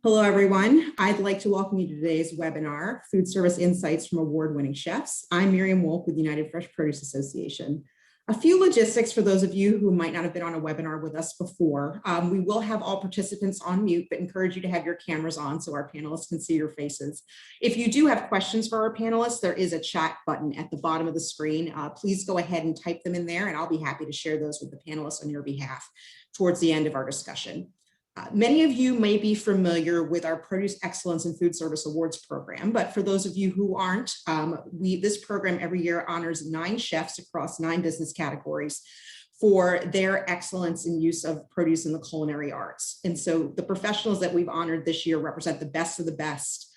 Hello, everyone. I'd like to welcome you to today's webinar, Food Service Insights from Award-Winning Chefs. I'm Miriam Wolk with United Fresh Produce Association. A few logistics for those of you who might not have been on a webinar with us before. We will have all participants on mute, but encourage you to have your cameras on so our panelists can see your faces. If you do have questions for our panelists, there is a chat button at the bottom of the screen. Please go ahead and type them in there, and I'll be happy to share those with the panelists on your behalf towards the end of our discussion. Many of you may be familiar with our Produce Excellence in Food Service Awards program, but for those of you who aren't, this program every year honors 9 chefs across 9 business categories for their excellence in use of produce in the culinary arts. And so the professionals that we've honored this year represent the best of the best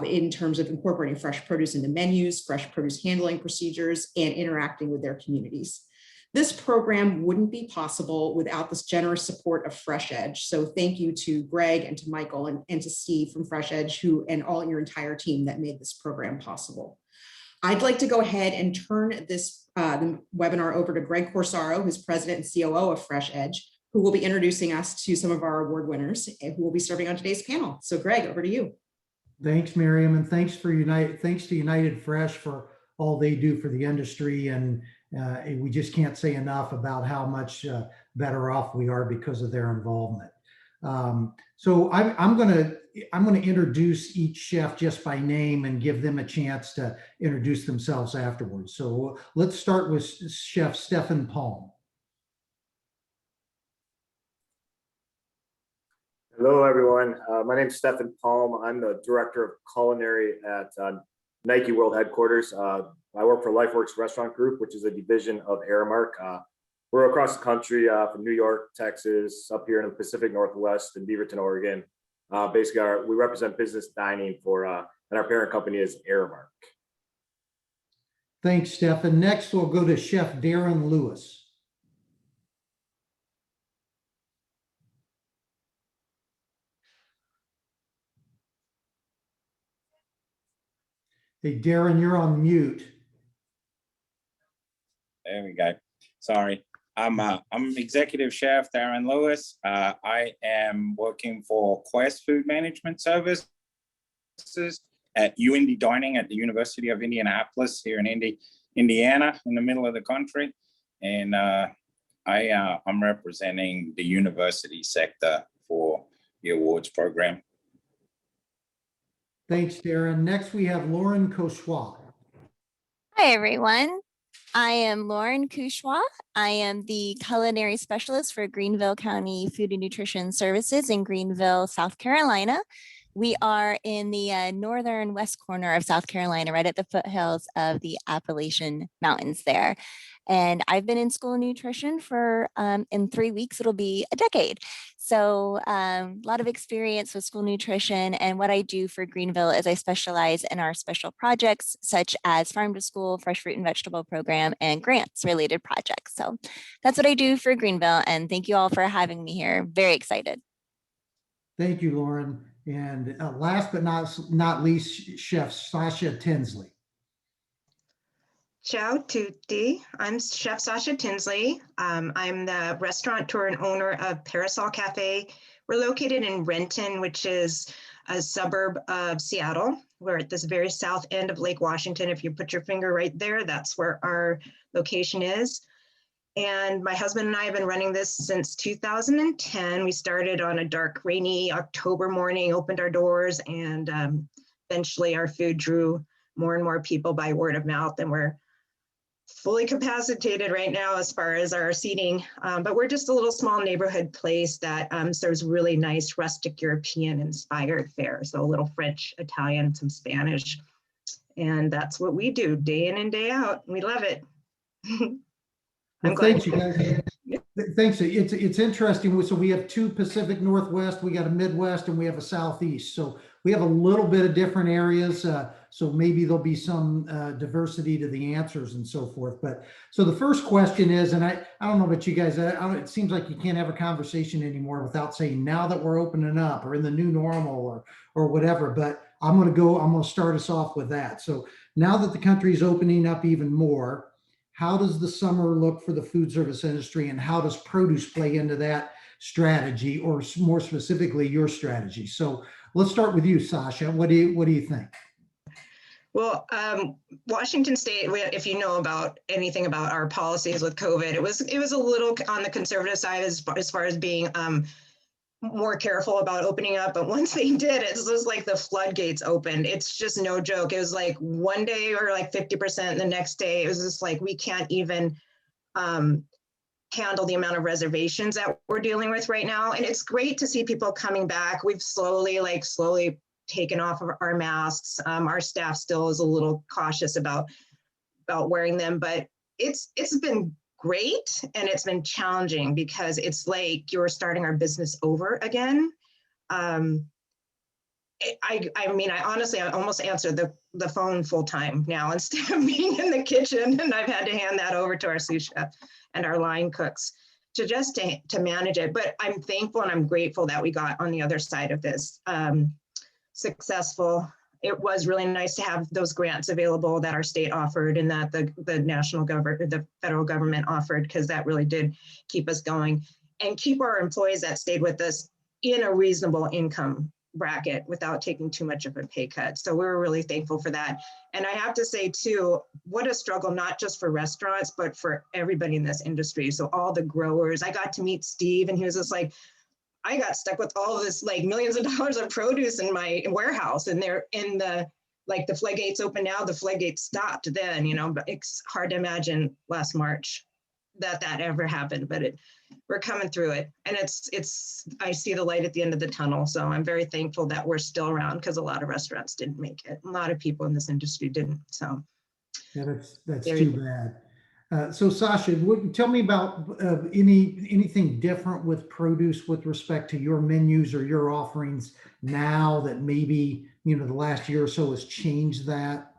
in terms of incorporating fresh produce into menus, fresh produce handling procedures, and interacting with their communities. This program wouldn't be possible without this generous support of Fresh Edge. So thank you to Greg and to Michael and to Steve from Fresh Edge and all your entire team that made this program possible. I'd like to go ahead and turn this the webinar over to Greg Corsaro, who's president and COO of Fresh Edge, who will be introducing us to some of our award winners and who will be serving on today's panel. So Greg, over to you. Thanks, Miriam, and thanks to United Fresh for all they do for the industry, and we just can't say enough about how much better off we are because of their involvement. So I'm going to introduce each chef just by name and give them a chance to introduce themselves afterwards. So let's start with Chef Stefan Palm. Hello, everyone. My name is Stefan Palm. I'm the director of Culinary at Nike World Headquarters. I work for Lifeworks Restaurant Group, which is a division of Aramark. We're across the country from New York, Texas, up here in the Pacific Northwest in Beaverton, Oregon. Basically, we represent business dining for, and our parent company is Aramark. Thanks, Stefan. Next, we'll go to Chef Darren Lewis. Hey, Darren, you're on mute. There we go. Sorry. I'm executive chef Darren Lewis. I am working for Quest Food Management Services at UIndy Dining at the University of Indianapolis here in Indiana, in the middle of the country. And I'm representing the university sector for the awards program. Thanks, Darren. Next, we have Lauren Cauchois. Hi, everyone. I am Lauren Cauchois. I am the culinary specialist for Greenville County Food and Nutrition Services in Greenville, South Carolina. We are in the northern west corner of South Carolina, right at the foothills of the Appalachian Mountains there. And I've been in school nutrition for, in 3 weeks, it'll be a decade. So a lot of experience with school nutrition. And what I do for Greenville is I specialize in our special projects, such as Farm to School, Fresh Fruit and Vegetable Program, and grants related projects. So that's what I do for Greenville. And thank you all for having me here. Very excited. Thank you, Lauren. And last but not least, Chef Sachia Tinsley. Ciao tutti. I'm Chef Sachia Tinsley. I'm the restaurateur and owner of Peyrassol Café. We're located in Renton, which is a suburb of Seattle. We're at this very south end of Lake Washington. If you put your finger right there, that's where our location is. And my husband and I have been running this since 2010. We started on a dark, rainy October morning, opened our doors, and eventually our food drew more and more people by word of mouth, and we're fully capacitated right now as far as our seating, but we're just a little small neighborhood place that serves really nice rustic European inspired fare. So a little French, Italian, some Spanish, and that's what we do day in and day out. We love it. Well, thanks, you guys. Thanks. It's interesting. So we have 2 Pacific Northwest, we got a Midwest, and we have a Southeast. So we have a little bit of different areas. So maybe there'll be some diversity to the answers and so forth. But so the first question is, and I don't know about you guys, it seems like you can't have a conversation anymore without saying now that we're opening up or in the new normal or whatever. But I'm going to start us off with that. So now that the country is opening up even more, how does the summer look for the food service industry, and how does produce play into that strategy, or more specifically, your strategy. So let's start with you, Sasha. What do you think? Well, Washington State, if you know about anything about our policies with COVID, it was a little on the conservative side as far as being more careful about opening up. But once they did, it was like the floodgates opened. It's just no joke. It was like one day or like 50%, and the next day it was just like we can't even handle the amount of reservations that we're dealing with right now. And it's great to see people coming back. We've slowly taken off of our masks. Our staff still is a little cautious about wearing them, but it's been great, and it's been challenging because it's like you're starting our business over again. I mean, I honestly, I almost answer the phone full time now instead of being in the kitchen, and I've had to hand that over to our sous chef and our line cooks to manage it. But I'm thankful and I'm grateful that we got on the other side of this successful. It was really nice to have those grants available that our state offered and that the national government, the federal government offered, because that really did keep us going and keep our employees that stayed with us in a reasonable income bracket without taking too much of a pay cut. So we were really thankful for that. And I have to say too, what a struggle, not just for restaurants, but for everybody in this industry. So all the growers, I got to meet Steve, and he was just like, I got stuck with all of this like millions of dollars of produce in my warehouse, and they're in the floodgates open now, the floodgates stopped then, but it's hard to imagine last March that ever happened, but we're coming through it. And I see the light at the end of the tunnel. So I'm very thankful that we're still around, because a lot of restaurants didn't make it. A lot of people in this industry didn't. So yeah, that's too bad. So Sasha, tell me about anything different with produce with respect to your menus or your offerings now that maybe, the last year or so has changed that?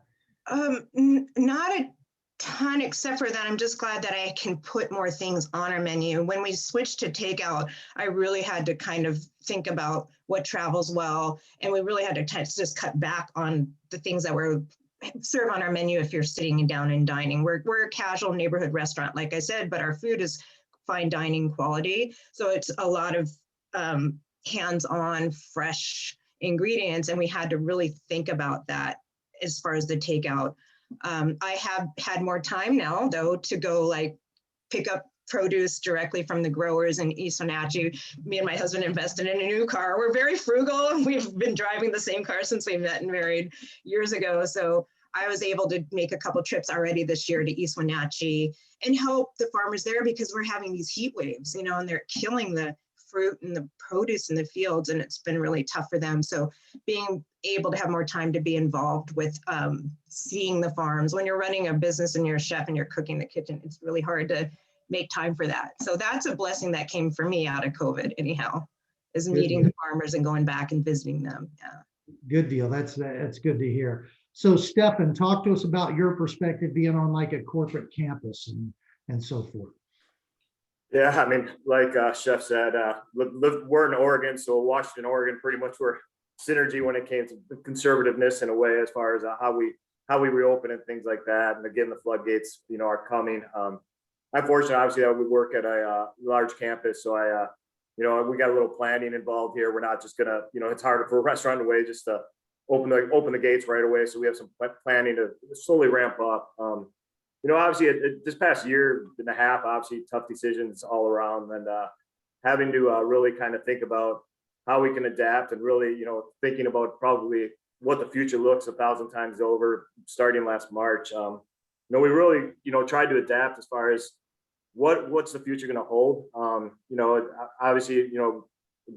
Not a ton, except for that I'm just glad that I can put more things on our menu. When we switched to takeout, I really had to kind of think about what travels well, and we really had to just cut back on the things that were serve on our menu if you're sitting down and dining. We're a casual neighborhood restaurant, like I said, but our food is fine dining quality. So it's a lot of hands-on, fresh ingredients, and we had to really think about that as far as the takeout. I have had more time now, though, to go pick up produce directly from the growers in East Wenatchee. Me and my husband invested in a new car. We're very frugal. We've been driving the same car since we met and married years ago. So I was able to make a couple trips already this year to East Wenatchee and help the farmers there, because we're having these heat waves, and they're killing the fruit and the produce in the fields, and it's been really tough for them. So being able to have more time to be involved with seeing the farms. When you're running a business and you're a chef and you're cooking in the kitchen, it's really hard to make time for that. So that's a blessing that came for me out of COVID anyhow, is meeting the farmers and going back and visiting them. Yeah. Good deal. That's good to hear. So Stefan, talk to us about your perspective being on a corporate campus and so forth. Yeah, I mean, like Chef said, we're in Oregon, so Washington, Oregon, pretty much we're synergy when it came to conservativeness in a way, as far as how we reopen and things like that. And again, the floodgates, are coming. I'm fortunate, obviously, that we work at a large campus, so we got a little planning involved here. We're not just gonna, it's harder for a restaurant in a way just to open the gates right away. So we have some planning to slowly ramp up. Obviously, this past year and a half, obviously tough decisions all around, and having to really kind of think about how we can adapt, and really, thinking about probably what the future looks 1,000 times over, starting last March. We really, tried to adapt as far as what's the future going to hold. Obviously, a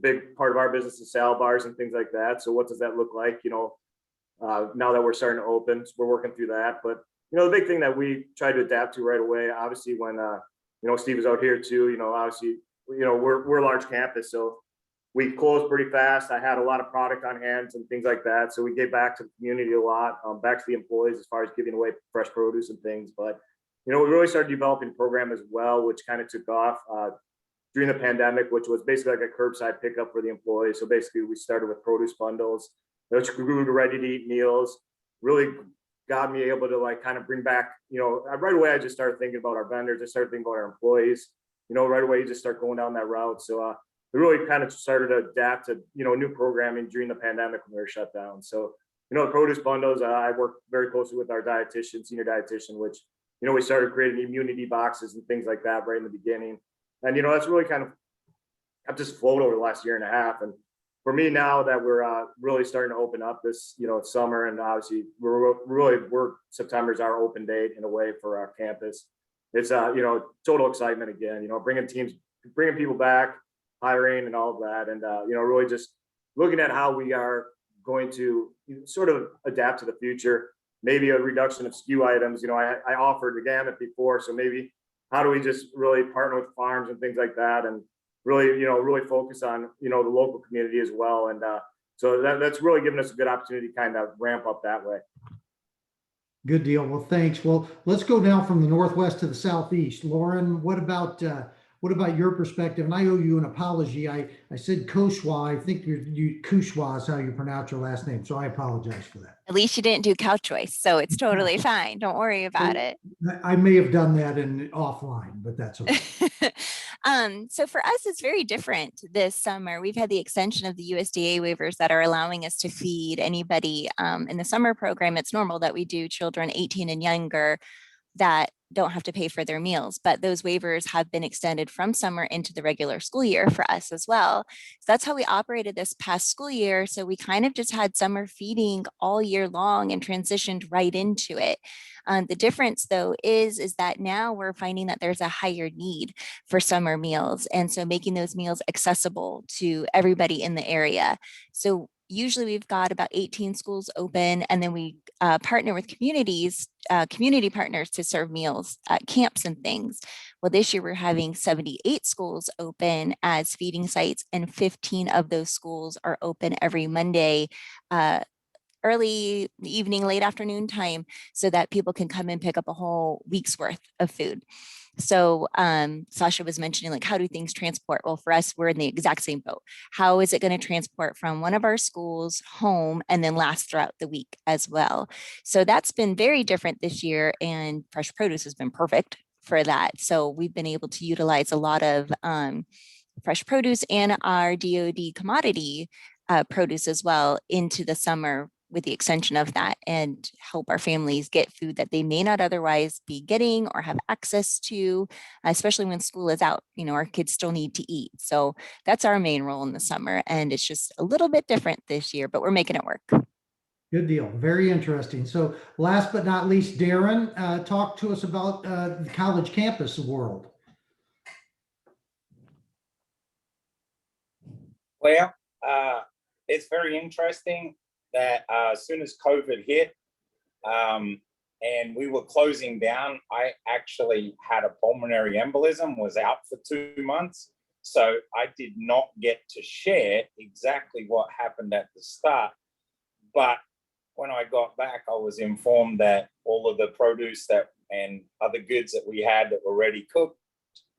big part of our business is salad bars and things like that. So what does that look like? Now that we're starting to open, so we're working through that. But the big thing that we tried to adapt to right away, obviously, when Steve is out here too. Obviously, we're a large campus, so we closed pretty fast. I had a lot of product on hand and things like that. So we gave back to the community a lot, back to the employees as far as giving away fresh produce and things. But, we really started developing a program as well, which kind of took off during the pandemic, which was basically like a curbside pickup for the employees. So basically we started with produce bundles, which grew to ready to eat meals, really got me able to kind of bring back, right away, I just started thinking about our vendors. I started thinking about our employees, right away, you just start going down that route. So we really kind of started to adapt to, new programming during the pandemic when we were shut down. So, the produce bundles, I work very closely with our dietitian, senior dietitian, which, we started creating immunity boxes and things like that right in the beginning. And, that's really kind of, I've just flowed over the last year and a half. And for me now that we're really starting to open up this, summer, and obviously we're September's our open date in a way for our campus. It's, total excitement again, bringing people back, hiring and all of that. And, really just looking at how we are going to sort of adapt to the future, maybe a reduction of SKU items. I offered the gamut before, so maybe how do we just really partner with farms and things like that, and really focus on, the local community as well. And so that's really given us a good opportunity to kind of ramp up that way. Good deal. Well, thanks. Well, let's go down from the Northwest to the Southeast. Lauren, what about your perspective? And I owe you an apology. I said Kushwa. I think Kushwa is how you pronounce your last name. So I apologize for that. At least you didn't do cow choice, so it's totally fine. Don't worry about it. I may have done that in offline, but that's okay. So for us, it's very different this summer. We've had the extension of the USDA waivers that are allowing us to feed anybody. In the summer program, it's normal that we do children 18 and younger that don't have to pay for their meals, but those waivers have been extended from summer into the regular school year for us as well. So that's how we operated this past school year. So we kind of just had summer feeding all year long and transitioned right into it. The difference though is that now we're finding that there's a higher need for summer meals. And so making those meals accessible to everybody in the area. So usually we've got about 18 schools open, and then we partner with community partners to serve meals at camps and things. Well, this year we're having 78 schools open as feeding sites, and 15 of those schools are open every Monday, early evening, late afternoon time, so that people can come and pick up a whole week's worth of food. So Sasha was mentioning, like, how do things transport? Well, for us, we're in the exact same boat. How is it going to transport from one of our schools home and then last throughout the week as well? So that's been very different this year, and fresh produce has been perfect for that. So we've been able to utilize a lot of fresh produce and our DoD commodity produce as well into the summer, with the extension of that, and help our families get food that they may not otherwise be getting or have access to, especially when school is out. Our kids still need to eat. So that's our main role in the summer. And it's just a little bit different this year, but we're making it work. Good deal. Very interesting. So last but not least, Darren, talk to us about the college campus world. Well, it's very interesting that as soon as COVID hit and we were closing down, I actually had a pulmonary embolism, was out for 2 months. So I did not get to share exactly what happened at the start. But when I got back, I was informed that all of the produce and other goods that we had that were already cooked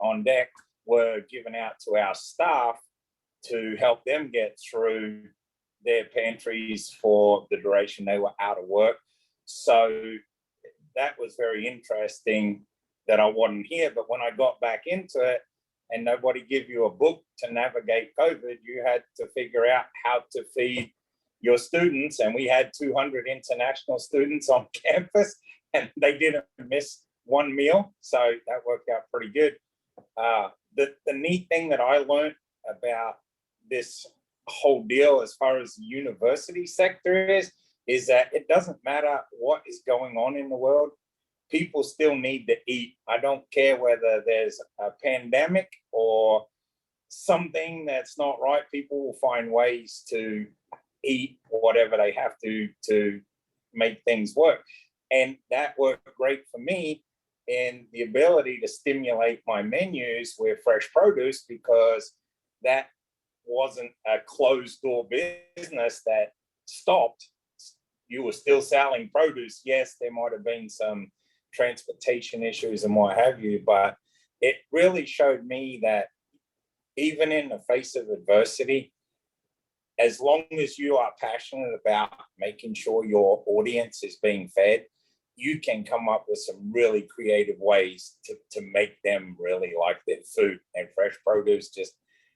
on deck were given out to our staff to help them get through their pantries for the duration they were out of work. So that was very interesting that I wasn't here. But when I got back into it and nobody gave you a book to navigate COVID, you had to figure out how to feed your students. And we had 200 international students on campus, and they didn't miss one meal. So that worked out pretty good. The neat thing that I learned about this whole deal as far as the university sector is that it doesn't matter what is going on in the world, people still need to eat. I don't care whether there's a pandemic or something that's not right, people will find ways to eat whatever they have to make things work. And that worked great for me in the ability to stimulate my menus with fresh produce, because that wasn't a closed door business that stopped. You were still selling produce. Yes, there might have been some transportation issues and what have you, but it really showed me that even in the face of adversity, as long as you are passionate about making sure your audience is being fed, you can come up with some really creative ways to make them really like their food. And fresh produce just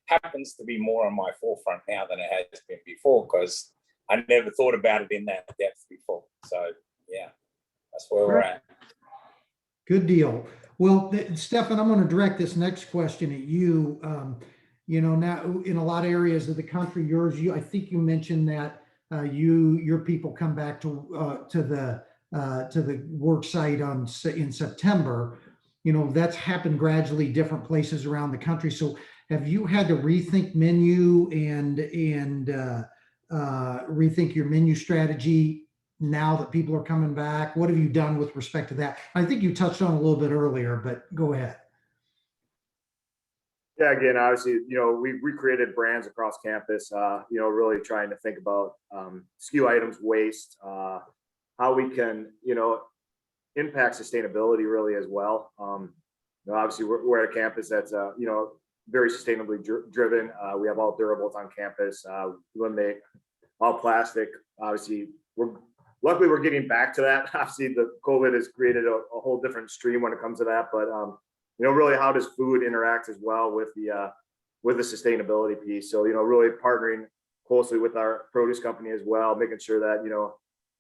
happens to be more on my forefront now than it has been before, because I never thought about it in that depth before. So yeah, that's where we're at. Good deal. Well, Stefan, I'm going to direct this next question at you. You know, now in a lot of areas of the country, I think you mentioned that your people come back to the work site in September. You know, that's happened gradually, different places around the country. So have you had to rethink menu and rethink your menu strategy now that people are coming back? What have you done with respect to that? I think you touched on a little bit earlier, but go ahead. Yeah, again, obviously, you know, we recreated brands across campus, you know, really trying to think about SKU items, waste, how we can, you know, impact sustainability really as well. You know, obviously, we're at a campus that's, you know, very sustainably driven. We have all durables on campus, eliminate all plastic. Obviously, luckily we're getting back to that. Obviously, the COVID has created a whole different stream when it comes to that, but you know, really, how does food interact as well with the sustainability piece? So, you know, really partnering closely with our produce company as well, making sure that, you know,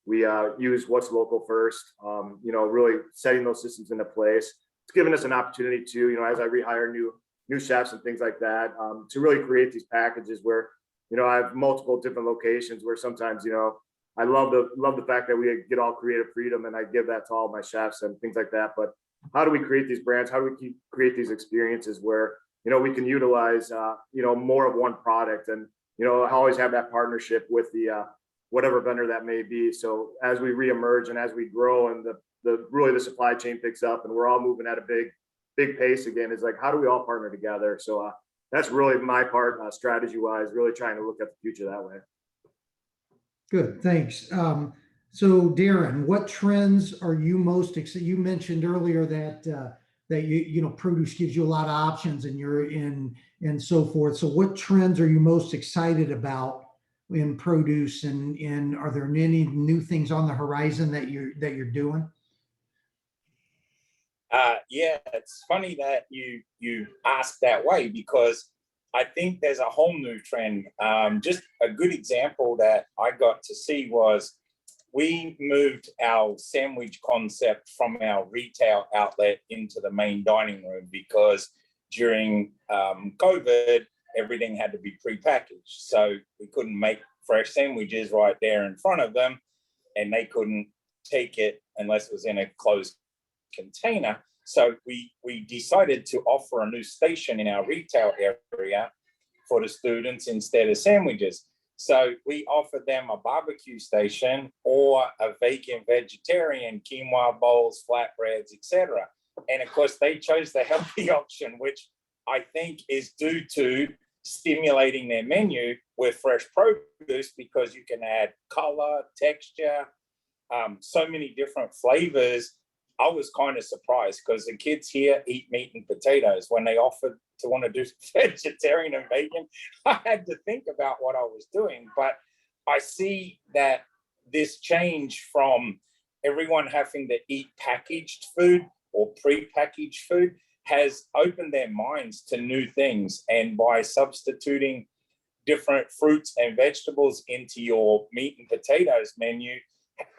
we use what's local first. You know, really setting those systems into place. It's given us an opportunity to, you know, as I rehire new chefs and things like that, to really create these packages where, you know, I have multiple different locations where sometimes, you know, I love the fact that we get all creative freedom, and I give that to all my chefs and things like that. But how do we create these brands? How do we create these experiences where, you know, we can utilize, you know, more of one product, and, you know, always have that partnership with the whatever vendor that may be. So as we reemerge and as we grow and the supply chain picks up and we're all moving at a big pace again, is like, how do we all partner together? So that's really my part, strategy wise, really trying to look at the future that way. Good, thanks. So Darren, what trends are you most excited? You mentioned earlier that you know, produce gives you a lot of options and you're in and so forth. So what trends are you most excited about in produce, and are there any new things on the horizon that you're doing? Yeah, it's funny that you ask that way, because I think there's a whole new trend. Just a good example that I got to see was we moved our sandwich concept from our retail outlet into the main dining room, because during COVID, everything had to be prepackaged. So we couldn't make fresh sandwiches right there in front of them, and they couldn't take it unless it was in a closed container. So we decided to offer a new station in our retail area for the students instead of sandwiches. So we offered them a barbecue station or a vegan, vegetarian, quinoa bowls, flatbreads, etc. And of course, they chose the healthy option, which I think is due to stimulating their menu with fresh produce, because you can add color, texture, so many different flavors. I was kind of surprised, because the kids here eat meat and potatoes. When they offered to want to do vegetarian and vegan, I had to think about what I was doing. But I see that this change from everyone having to eat packaged food or pre-packaged food has opened their minds to new things. And by substituting different fruits and vegetables into your meat and potatoes menu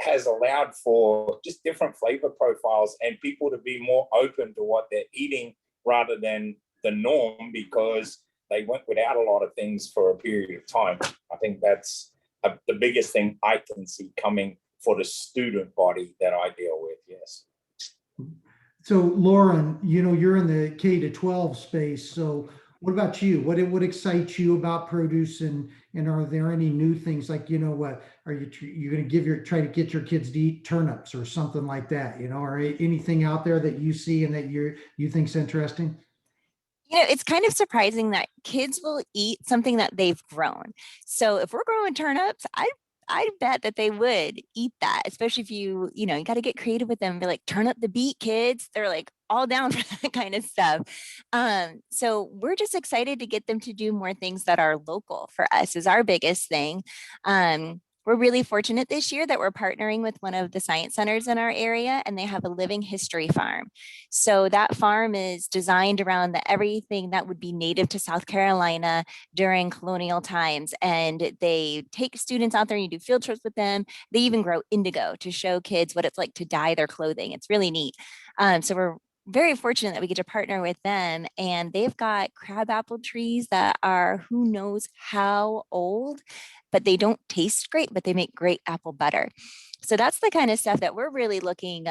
has allowed for just different flavor profiles and people to be more open to what they're eating rather than the norm, because they went without a lot of things for a period of time. I think that's the biggest thing I can see coming for the student body that I deal with. Yes. So Lauren, you know, you're in the K-12 space. So what about you? What excites you about produce, and are there any new things, like, you know, what are you going to try to get your kids to eat turnips or something like that, you know, or anything out there that you see and that you think's interesting? You know, it's kind of surprising that kids will eat something that they've grown. So if we're growing turnips, I bet that they would eat that, especially if you got to get creative with them. Be like, turn up the beat, kids. They're like all down for that kind of stuff. So we're just excited to get them to do more things that are local for us is our biggest thing. we're really fortunate this year that we're partnering with one of the science centers in our area, and they have a living history farm. So that farm is designed around everything that would be native to South Carolina during colonial times. And they take students out there and you do field trips with them. They even grow indigo to show kids what it's like to dye their clothing. It's really neat. So we're very fortunate that we get to partner with them, and they've got crabapple trees that are who knows how old, but they don't taste great, but they make great apple butter. So that's the kind of stuff that we're really looking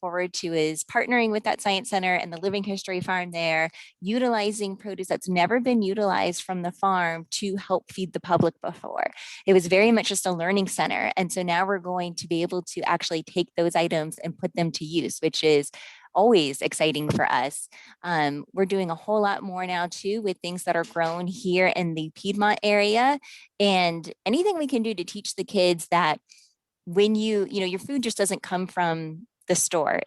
forward to, is partnering with that science center and the living history farm there, utilizing produce that's never been utilized from the farm to help feed the public before. It was very much just a learning center. And so now we're going to be able to actually take those items and put them to use, which is always exciting for us. We're doing a whole lot more now too with things that are grown here in the Piedmont area, and anything we can do to teach the kids that when your food just doesn't come from the store.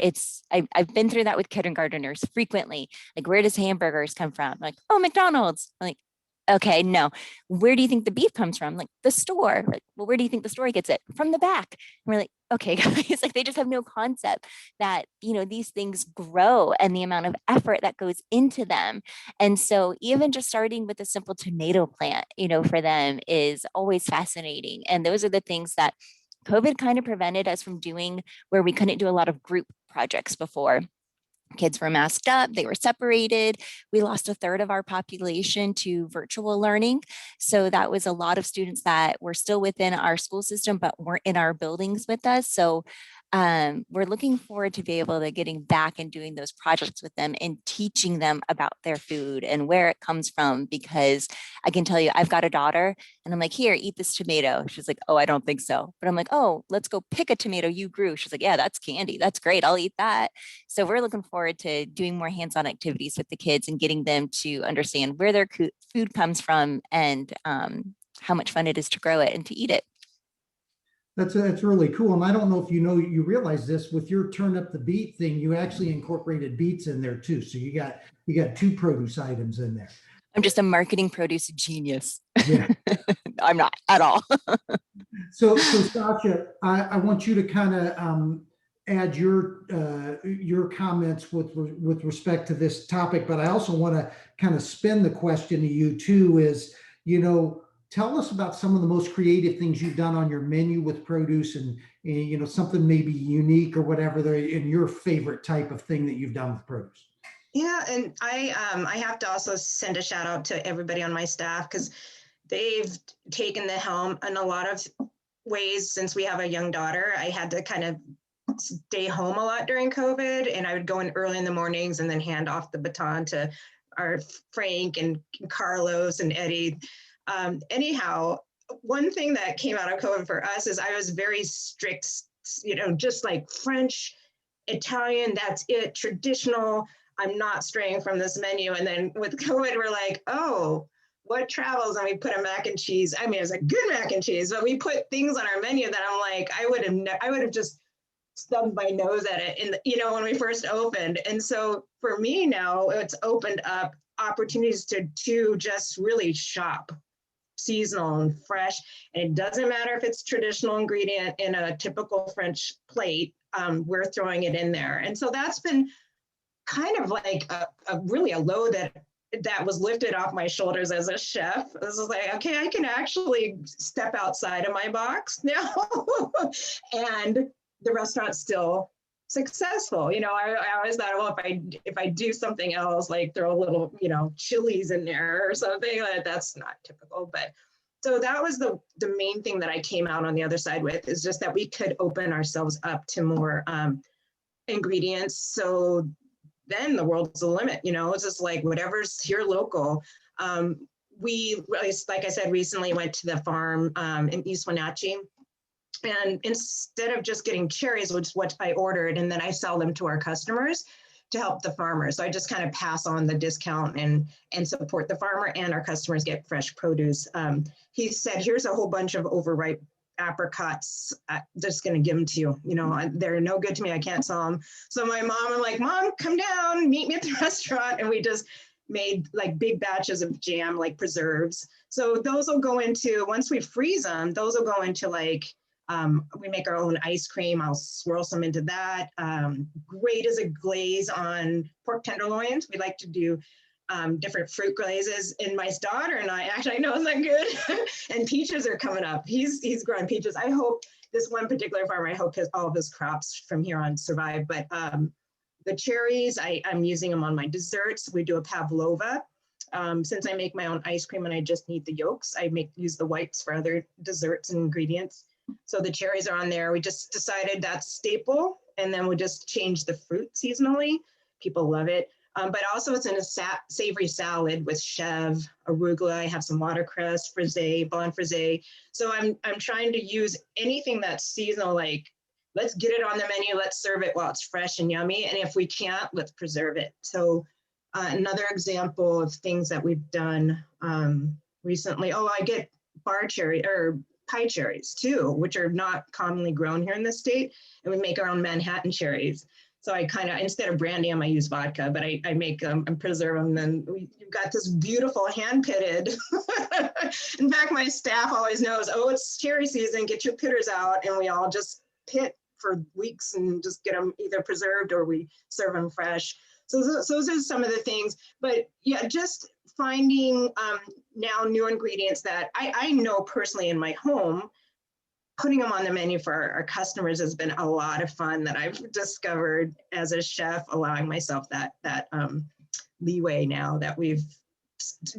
I've been through that with kindergarteners frequently. Like, where does hamburgers come from? Like, oh, McDonald's. I'm like, okay, no. Where do you think the beef comes from? Like, the store. Like, well, where do you think the store gets it? From the back. And we're like, okay, guys, like, they just have no concept that, these things grow and the amount of effort that goes into them. And so even just starting with a simple tomato plant, for them is always fascinating. And those are the things that COVID kind of prevented us from doing, where we couldn't do a lot of group projects before. Kids were masked up, they were separated. We lost a third of our population to virtual learning. So that was a lot of students that were still within our school system, but weren't in our buildings with us. So we're looking forward to be able to getting back and doing those projects with them and teaching them about their food and where it comes from. Because I can tell you, I've got a daughter and I'm like, here, eat this tomato. She's like, oh, I don't think so. But I'm like, oh, let's go pick a tomato you grew. She's like, yeah, that's candy. That's great. I'll eat that. So we're looking forward to doing more hands-on activities with the kids and getting them to understand where their food comes from and how much fun it is to grow it and to eat it. That's really cool. And I don't know if you realize this, with your turn up the beet thing, you actually incorporated beets in there too. So you got two produce items in there. I'm just a marketing produce genius. Yeah. I'm not at all. So Sachia, I want you to kind of add your comments with respect to this topic, but I also want to kind of spin the question to you too, is, tell us about some of the most creative things you've done on your menu with produce, and something maybe unique or whatever in your favorite type of thing that you've done with produce. Yeah, and I have to also send a shout out to everybody on my staff, because they've taken the helm in a lot of ways. Since we have a young daughter, I had to kind of stay home a lot during COVID, and I would go in early in the mornings and then hand off the baton to our Frank and Carlos and Eddie. Anyhow, one thing that came out of COVID for us is I was very strict, just like French, Italian, that's it, traditional. I'm not straying from this menu. And then with COVID, we're like, oh, what travels? And we put a mac and cheese. I mean, it was a good mac and cheese, but we put things on our menu that I'm like, I would have just stubbed my nose at it when we first opened. And so for me now, it's opened up opportunities to just really shop seasonal and fresh. And it doesn't matter if it's traditional ingredient in a typical French plate, we're throwing it in there. And so that's been kind of like a really a load that was lifted off my shoulders as a chef. This is like, okay, I can actually step outside of my box now. And the restaurant's still successful. I always thought, well, if I do something else, like throw a little, chilies in there or something, that's not typical. But so that was the main thing that I came out on the other side with, is just that we could open ourselves up to more ingredients. So then the world's the limit, it's just like whatever's here local. We, like I said, recently went to the farm in East Wenatchee. And instead of just getting cherries, which is what I ordered, and then I sell them to our customers to help the farmers. So I just kind of pass on the discount and support the farmer, and our customers get fresh produce. He said, here's a whole bunch of overripe apricots. I'm just going to give them to you. They're no good to me. I can't sell them. So I'm like, Mom, come down, meet me at the restaurant. And we just made like big batches of jam, like preserves. So those will go into, once we freeze them, those will go into like, we make our own ice cream. I'll swirl some into that. Great as a glaze on pork tenderloins. We like to do different fruit glazes. And my daughter and I, actually, I know it's not good. And peaches are coming up. He's growing peaches. I hope this one particular farmer, I hope all of his crops from here on survive. But the cherries, I'm using them on my desserts. We do a pavlova. Since I make my own ice cream and I just need the yolks, I use the whites for other desserts and ingredients. So the cherries are on there. We just decided that's staple, and then we'll just change the fruit seasonally. People love it. But also it's in a savory salad with chev, arugula. I have some watercress, frisee, bon frisee. So I'm trying to use anything that's seasonal, like let's get it on the menu, let's serve it while it's fresh and yummy. And if we can't, let's preserve it. So another example of things that we've done recently, I get bar cherry or pie cherries too, which are not commonly grown here in the state. And we make our own Manhattan cherries. So I kind of, instead of brandy them, I use vodka, but I make them and preserve them. And you've got this beautiful hand pitted. In fact, my staff always knows, it's cherry season, get your pitters out. And we all just pit for weeks and just get them either preserved or we serve them fresh. So those are some of the things, but yeah, just finding now new ingredients that I know personally in my home, putting them on the menu for our customers has been a lot of fun that I've discovered as a chef, allowing myself that leeway now that we've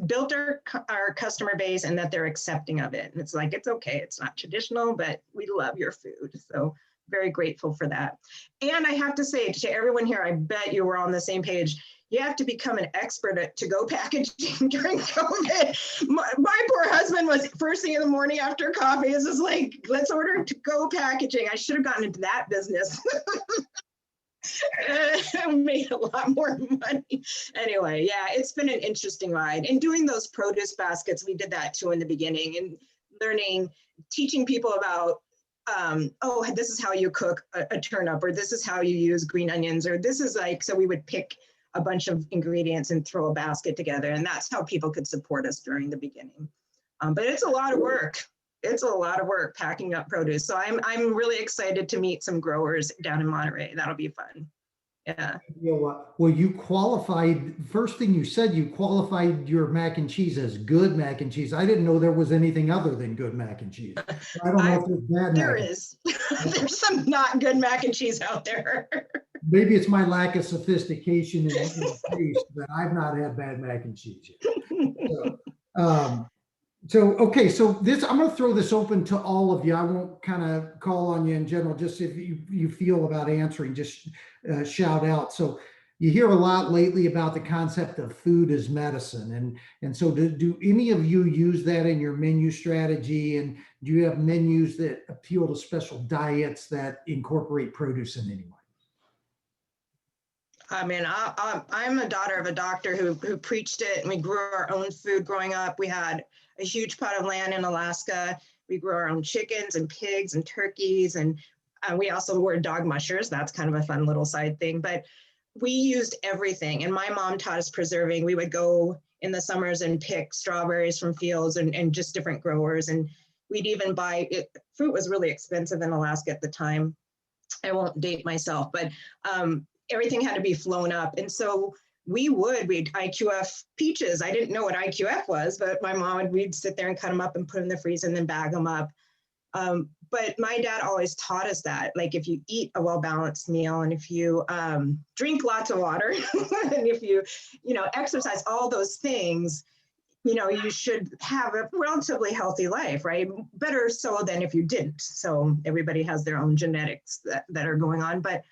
built our customer base and that they're accepting of it. And it's like, it's okay, it's not traditional, but we love your food. So very grateful for that. And I have to say to everyone here, I bet you were on the same page. You have to become an expert at to-go packaging during COVID. My poor husband was first thing in the morning after coffee is just like, let's order to-go packaging. I should have gotten into that business. Made a lot more money. Anyway, yeah, it's been an interesting ride. And doing those produce baskets, we did that too in the beginning, and learning, teaching people about this is how you cook a turnip, or this is how you use green onions, or this is like, so we would pick a bunch of ingredients and throw a basket together. And that's how people could support us during the beginning. But it's a lot of work. It's a lot of work packing up produce. So I'm really excited to meet some growers down in Monterey. That'll be fun. Yeah. Well, you qualified, first thing you said, you qualified your mac and cheese as good mac and cheese. I didn't know there was anything other than good mac and cheese. I don't know if there's bad there mac is. There's some not good mac and cheese out there. Maybe it's my lack of sophistication and taste, but I've not had bad mac and cheese yet. Okay, so this, I'm going to throw this open to all of you. I won't kind of call on you in general, just if you feel about answering, just shout out. So you hear a lot lately about the concept of food as medicine. And so do any of you use that in your menu strategy? And do you have menus that appeal to special diets that incorporate produce in any way? I mean, I'm a daughter of a doctor who preached it, and we grew our own food growing up. We had a huge plot of land in Alaska. We grew our own chickens and pigs and turkeys, and we also were dog mushers. That's kind of a fun little side thing, but we used everything. And my mom taught us preserving. We would go in the summers and pick strawberries from fields and just different growers. And we'd even buy it. Fruit was really expensive in Alaska at the time. I won't date myself, but everything had to be flown up. And so we'd IQF peaches. I didn't know what IQF was, but my mom we'd sit there and cut them up and put them in the freezer and then bag them up. But my dad always taught us that, like, if you eat a well-balanced meal and if you drink lots of water and if you exercise, all those things, you should have a relatively healthy life, right? Better so than if you didn't. So everybody has their own genetics that are going on. But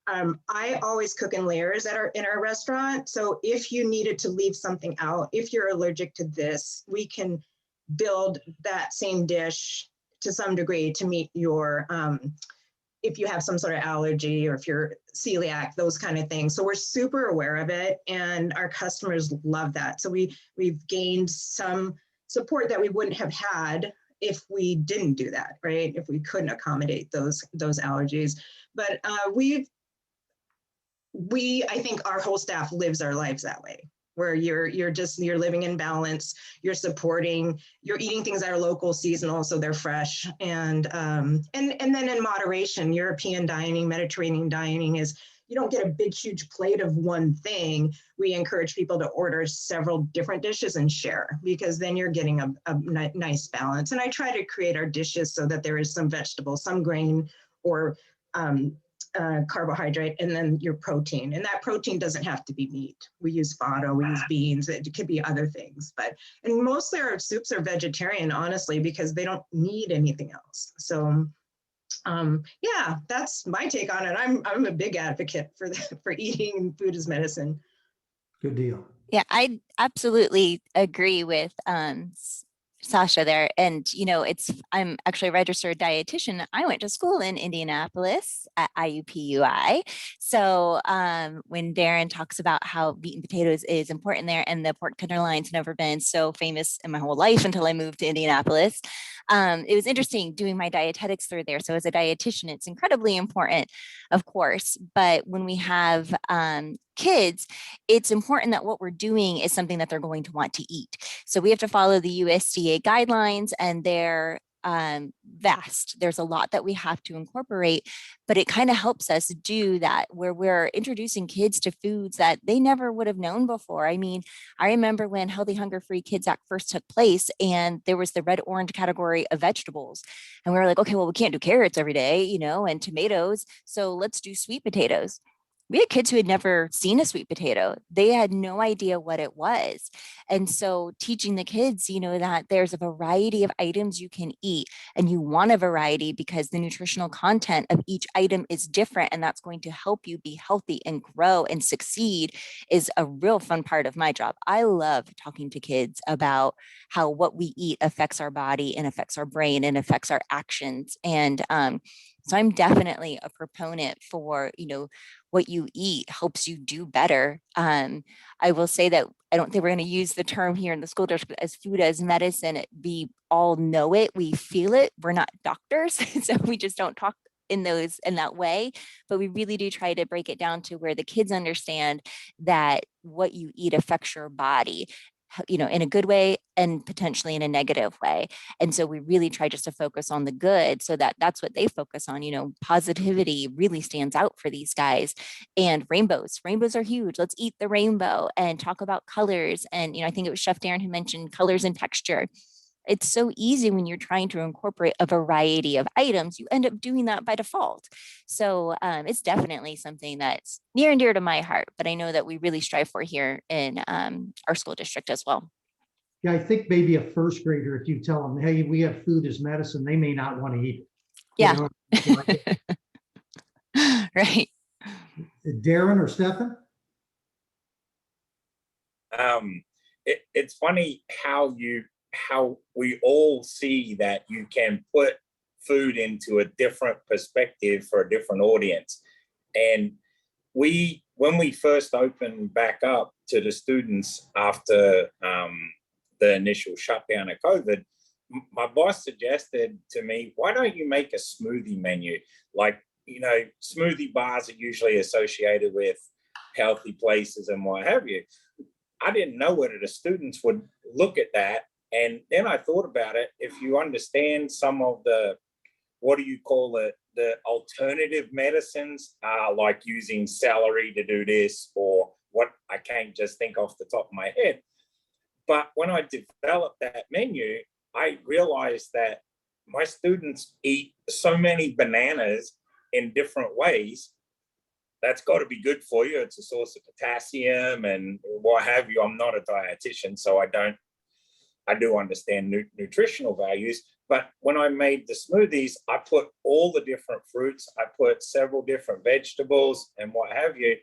I always cook in layers in our restaurant. So if you needed to leave something out, if you're allergic to this, we can build that same dish to some degree to meet your, if you have some sort of allergy or if you're celiac, those kind of things. So we're super aware of it, and our customers love that. So we've gained some support that we wouldn't have had if we didn't do that, right? If we couldn't accommodate those allergies. But I think our whole staff lives our lives that way. where you're living in balance, you're eating things that are local, seasonal, so they're fresh. And then in moderation, European dining, Mediterranean dining is, you don't get a big, huge plate of one thing. We encourage people to order several different dishes and share, because then you're getting a nice balance. And I try to create our dishes so that there is some vegetable, some grain, or carbohydrate, and then your protein. And that protein doesn't have to be meat. We use fava, we use beans, it could be other things. And mostly our soups are vegetarian, honestly, because they don't need anything else. So yeah, that's my take on it. I'm a big advocate for eating food as medicine. Good deal. Yeah, I absolutely agree with Sasha there. And, I'm actually a registered dietitian. I went to school in Indianapolis at IUPUI. So when Darren talks about how meat and potatoes is important there, and the pork tenderloin's never been so famous in my whole life until I moved to Indianapolis. It was interesting doing my dietetics through there. So as a dietitian, it's incredibly important, of course. But when we have kids, it's important that what we're doing is something that they're going to want to eat. So we have to follow the USDA guidelines, and they're vast. There's a lot that we have to incorporate, but it kind of helps us do that, where we're introducing kids to foods that they never would have known before. I mean, I remember when Healthy Hunger Free Kids Act first took place, and there was the red orange category of vegetables. And we were like, okay, well, we can't do carrots every day, and tomatoes. So let's do sweet potatoes. We had kids who had never seen a sweet potato. They had no idea what it was. And so teaching the kids, that there's a variety of items you can eat, and you want a variety because the nutritional content of each item is different, and that's going to help you be healthy and grow and succeed, is a real fun part of my job. I love talking to kids about how what we eat affects our body and affects our brain and affects our actions. And so I'm definitely a proponent for, what you eat helps you do better. I will say that I don't think we're going to use the term here in the school district as food as medicine. We all know it. We feel it. We're not doctors. So we just don't talk in that way, but we really do try to break it down to where the kids understand that what you eat affects your body, in a good way and potentially in a negative way. And so we really try just to focus on the good, so that's what they focus on. Positivity really stands out for these guys. And rainbows are huge. Let's eat the rainbow and talk about colors. And, I think it was Chef Darren who mentioned colors and texture. It's so easy when you're trying to incorporate a variety of items, you end up doing that by default. So it's definitely something that's near and dear to my heart, but I know that we really strive for here in our school district as well. Yeah, I think maybe a first grader, if you tell them, hey, we have food as medicine, they may not want to eat it. Yeah. Right. Darren or Stefan? It's funny how we all see that you can put food into a different perspective for a different audience. And when we first opened back up to the students after the initial shutdown of COVID, my boss suggested to me, why don't you make a smoothie menu? Like, smoothie bars are usually associated with healthy places and what have you. I didn't know whether the students would look at that. And then I thought about it. If you understand some of the, what do you call it, the alternative medicines, like using celery to do this, or what, I can't just think off the top of my head. But when I developed that menu, I realized that my students eat so many bananas in different ways. That's got to be good for you. It's a source of potassium and what have you. I'm not a dietitian, so I do understand nutritional values. But when I made the smoothies, I put all the different fruits, I put several different vegetables and what have you.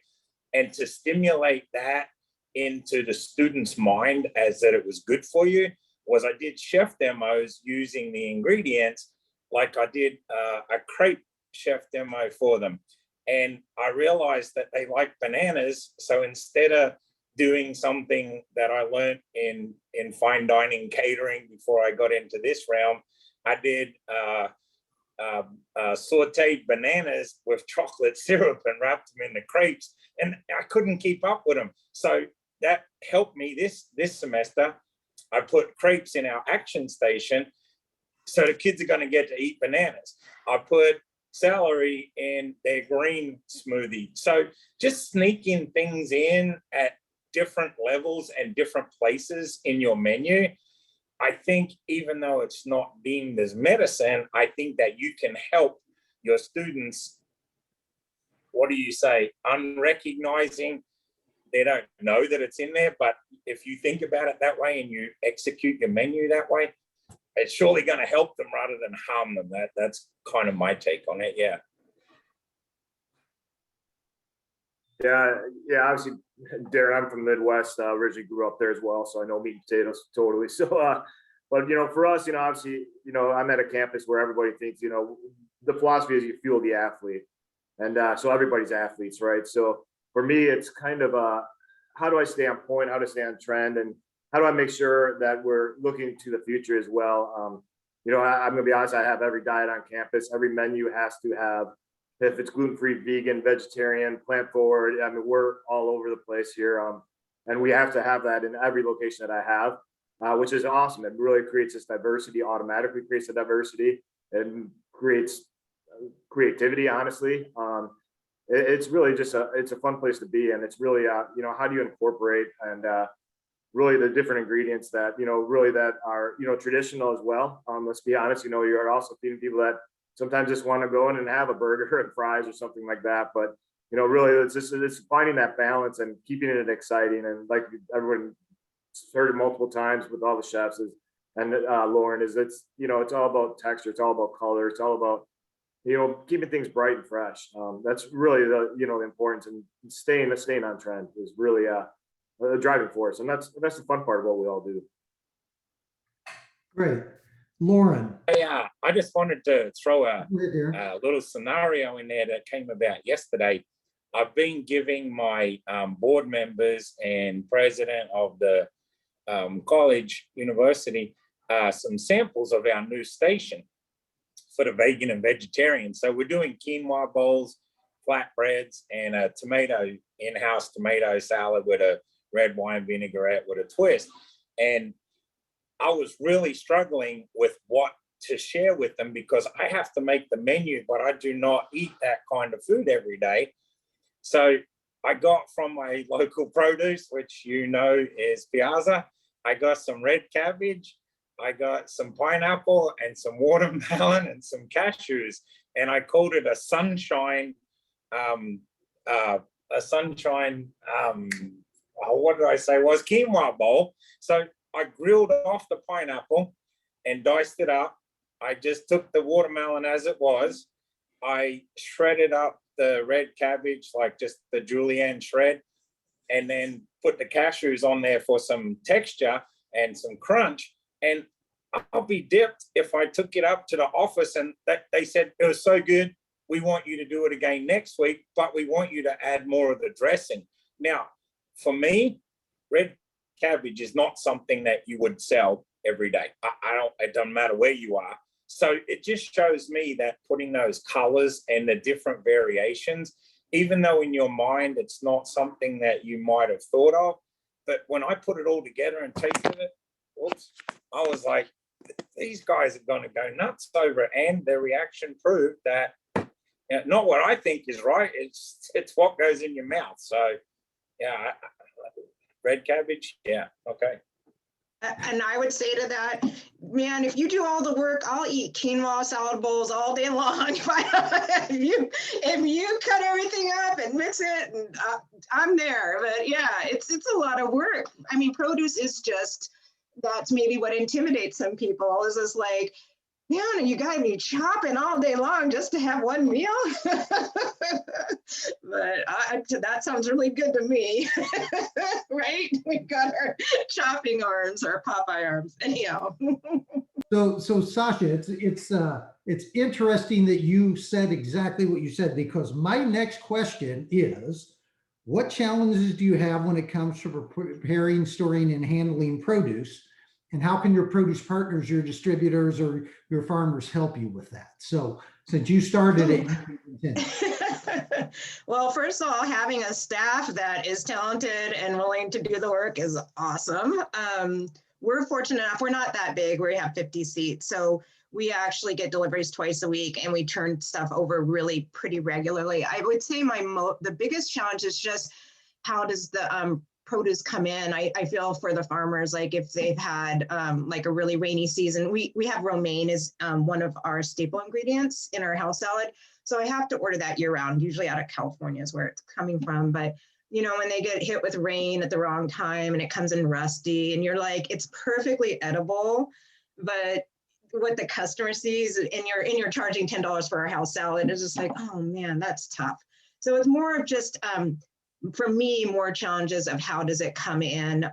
And to stimulate that into the student's mind as that it was good for you, was I did chef demos using the ingredients. Like I did a crepe chef demo for them. And I realized that they like bananas. So instead of doing something that I learned in fine dining catering before I got into this realm, I did sauteed bananas with chocolate syrup and wrapped them in the crepes. And I couldn't keep up with them. So that helped me this semester. I put crepes in our action station, so the kids are going to get to eat bananas. I put celery in their green smoothie. So just sneaking things in at different levels and different places in your menu, I think even though it's not deemed as medicine, I think that you can help your students, what do you say, unrecognizing. They don't know that it's in there, but if you think about it that way and you execute your menu that way, it's surely going to help them rather than harm them. That's kind of my take on it. Yeah. Yeah. Obviously, Darren, I'm from the Midwest. Originally grew up there as well, so I know meat and potatoes totally. So, but for us, obviously, I'm at a campus where everybody thinks, the philosophy is you fuel the athlete, and so everybody's athletes, right? So for me, it's kind of how do I stay on point? How to stay on trend, and how do I make sure that we're looking to the future as well? I'm going to be honest. I have every diet on campus. Every menu has to have, if it's gluten-free, vegan, vegetarian, plant-forward. I mean, we're all over the place here, and we have to have that in every location that I have, which is awesome. It really creates this diversity. Automatically creates the diversity and creates creativity. Honestly, it's really just it's a fun place to be, and it's really how do you incorporate and really the different ingredients that really that are traditional as well. Let's be honest, you're also feeding people that sometimes just want to go in and have a burger and fries or something like that. But really it's finding that balance and keeping it exciting. And like everyone heard it multiple times with all the chefs and Lauren is it's all about texture, it's all about color, it's all about keeping things bright and fresh. That's really the importance, and staying on trend is really the driving force, and that's the fun part of what we all do. Great. Lauren. Yeah, I just wanted to throw a little scenario in there that came about yesterday. I've been giving my board members and president of the college, university, some samples of our new station for the vegan and vegetarian. So we're doing quinoa bowls, flatbreads, and a in-house tomato salad with a red wine vinaigrette with a twist. And I was really struggling with what to share with them because I have to make the menu, but I do not eat that kind of food every day. So I got from my local produce, which is Piazza. I got some red cabbage, I got some pineapple and some watermelon and some cashews, and I called it a sunshine. What did I say? Was quinoa bowl. So I grilled off the pineapple and diced it up. I just took the watermelon as it was. I shredded up the red cabbage, like just the julienne shred, and then put the cashews on there for some texture and some crunch. And I'll be dipped if I took it up to the office and they said, it was so good, we want you to do it again next week, but we want you to add more of the dressing. Now, for me, red cabbage is not something that you would sell every day. It doesn't matter where you are. So it just shows me that putting those colors and the different variations, even though in your mind it's not something that you might have thought of, but when I put it all together and tasted it, I was like, these guys are going to go nuts over it. And their reaction proved that not what I think is right, it's what goes in your mouth. So yeah, red cabbage, yeah, okay. And I would say to that, man, if you do all the work, I'll eat quinoa salad bowls all day long. If you cut everything up and mix it, and I'm there. But yeah, it's a lot of work. I mean, produce is just, that's maybe what intimidates some people. Is this like, man, you got me chopping all day long just to have one meal? But that sounds really good to me, right? We've got our chopping arms, our Popeye arms. Anyhow. So Sasha, it's interesting that you said exactly what you said, because my next question is, what challenges do you have when it comes to preparing, storing, and handling produce? And how can your produce partners, your distributors or your farmers help you with that? So since you started it, you can. Well, first of all, having a staff that is talented and willing to do the work is awesome. We're fortunate enough, we're not that big, we have 50 seats. So we actually get deliveries twice a week and we turn stuff over really pretty regularly. I would say the biggest challenge is just how does the produce come in. I feel for the farmers, like if they've had like a really rainy season, we have romaine is one of our staple ingredients in our house salad. So I have to order that year round, usually out of California is where it's coming from. But you know, when they get hit with rain at the wrong time and it comes in rusty and you're like, it's perfectly edible, but what the customer sees and you're charging $10 for our house salad is just like, oh man, that's tough. So it's more of just, for me, more challenges of how does it come in.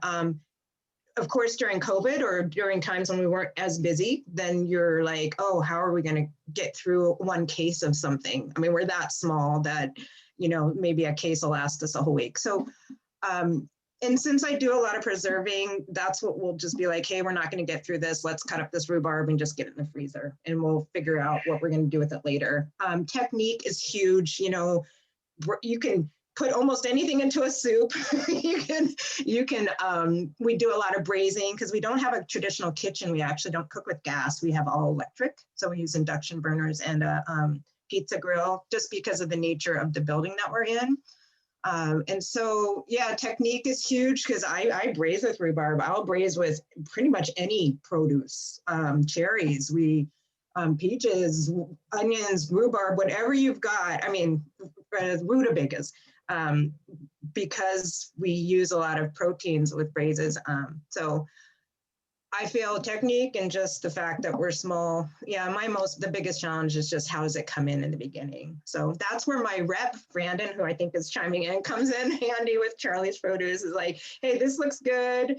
Of course, during COVID or during times when we weren't as busy, then you're like, oh, how are we going to get through one case of something? I mean, we're that small that, you know, maybe a case will last us a whole week. So, and since I do a lot of preserving, that's what we'll just be like, hey, we're not going to get through this. Let's cut up this rhubarb and just get it in the freezer and we'll figure out what we're going to do with it later. Technique is huge. You know, you can put almost anything into a soup. you can, we do a lot of braising because we don't have a traditional kitchen. We actually don't cook with gas. We have all electric. So we use induction burners and a pizza grill just because of the nature of the building that we're in. And so, yeah, technique is huge because I braise with rhubarb. I'll braise with pretty much any produce, cherries, peaches, onions, rhubarb, whatever you've got. I mean, rutabagas, because we use a lot of proteins with braises. So I feel technique and just the fact that we're small. Yeah, the biggest challenge is just how does it come in the beginning? So that's where my rep, Brandon, who I think is chiming in, comes in handy with Charlie's Produce is like, hey, this looks good.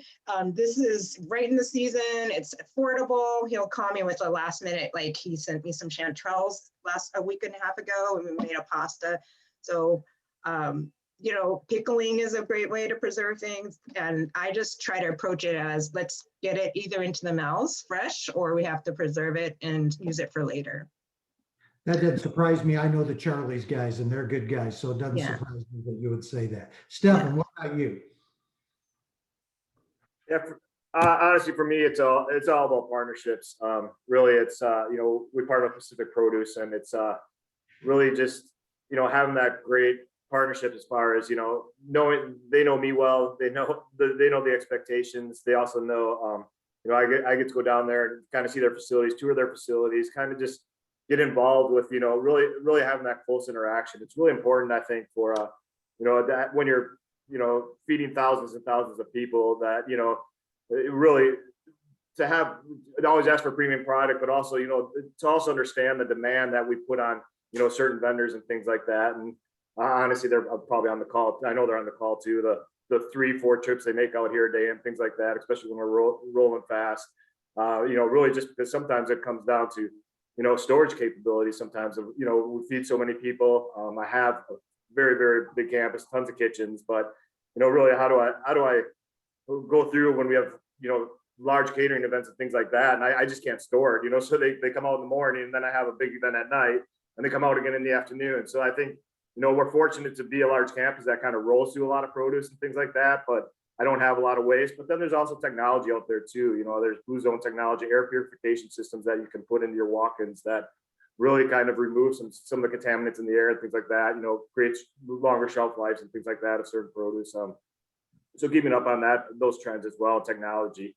This is right in the season. It's affordable. He'll call me with a last minute, like he sent me some chanterelles a week and a half ago and we made a pasta. So, you know, pickling is a great way to preserve things. And I just try to approach it as let's get it either into the mouths fresh or we have to preserve it and use it for later. That doesn't surprise me. I know the Charlie's guys and they're good guys. So it doesn't Yeah. surprise me that you would say that. Stefan, what about you? Yeah, honestly, for me, it's all about partnerships. Really, it's you know, we partner with Pacific Produce, and it's really just, you know, having that great partnership as far as, you know, knowing they know me well, they know the expectations. They also know, you know, I get to go down there and kind of see their facilities, tour their facilities, kind of just get involved with, you know, really having that close interaction. It's really important, I think, for you know, that when you're, you know, feeding thousands and thousands of people, that, you know, it really to have always ask for premium product, but also, you know, to also understand the demand that we put on, you know, certain vendors and things like that. And honestly, they're probably on the call. I know they're on the call too. The 3-4 trips they make out here a day and things like that, especially when we're rolling fast. You know, really just because sometimes it comes down to, you know, storage capability. Sometimes, you know, we feed so many people. I have a very, very big campus, tons of kitchens, but, you know, really, how do I go through when we have, you know, large catering events and things like that, and I just can't store it, you know. So they come out in the morning, and then I have a big event at night, and they come out again in the afternoon. So I think, you know, we're fortunate to be a large campus that kind of rolls through a lot of produce and things like that, but I don't have a lot of waste. But then there's also technology out there too. You know, there's Blue Zone technology, air purification systems that you can put into your walk-ins that really kind of remove some of the contaminants in the air and things like that, you know, creates longer shelf lives and things like that of certain produce. So keeping up on that, those trends as well, technology.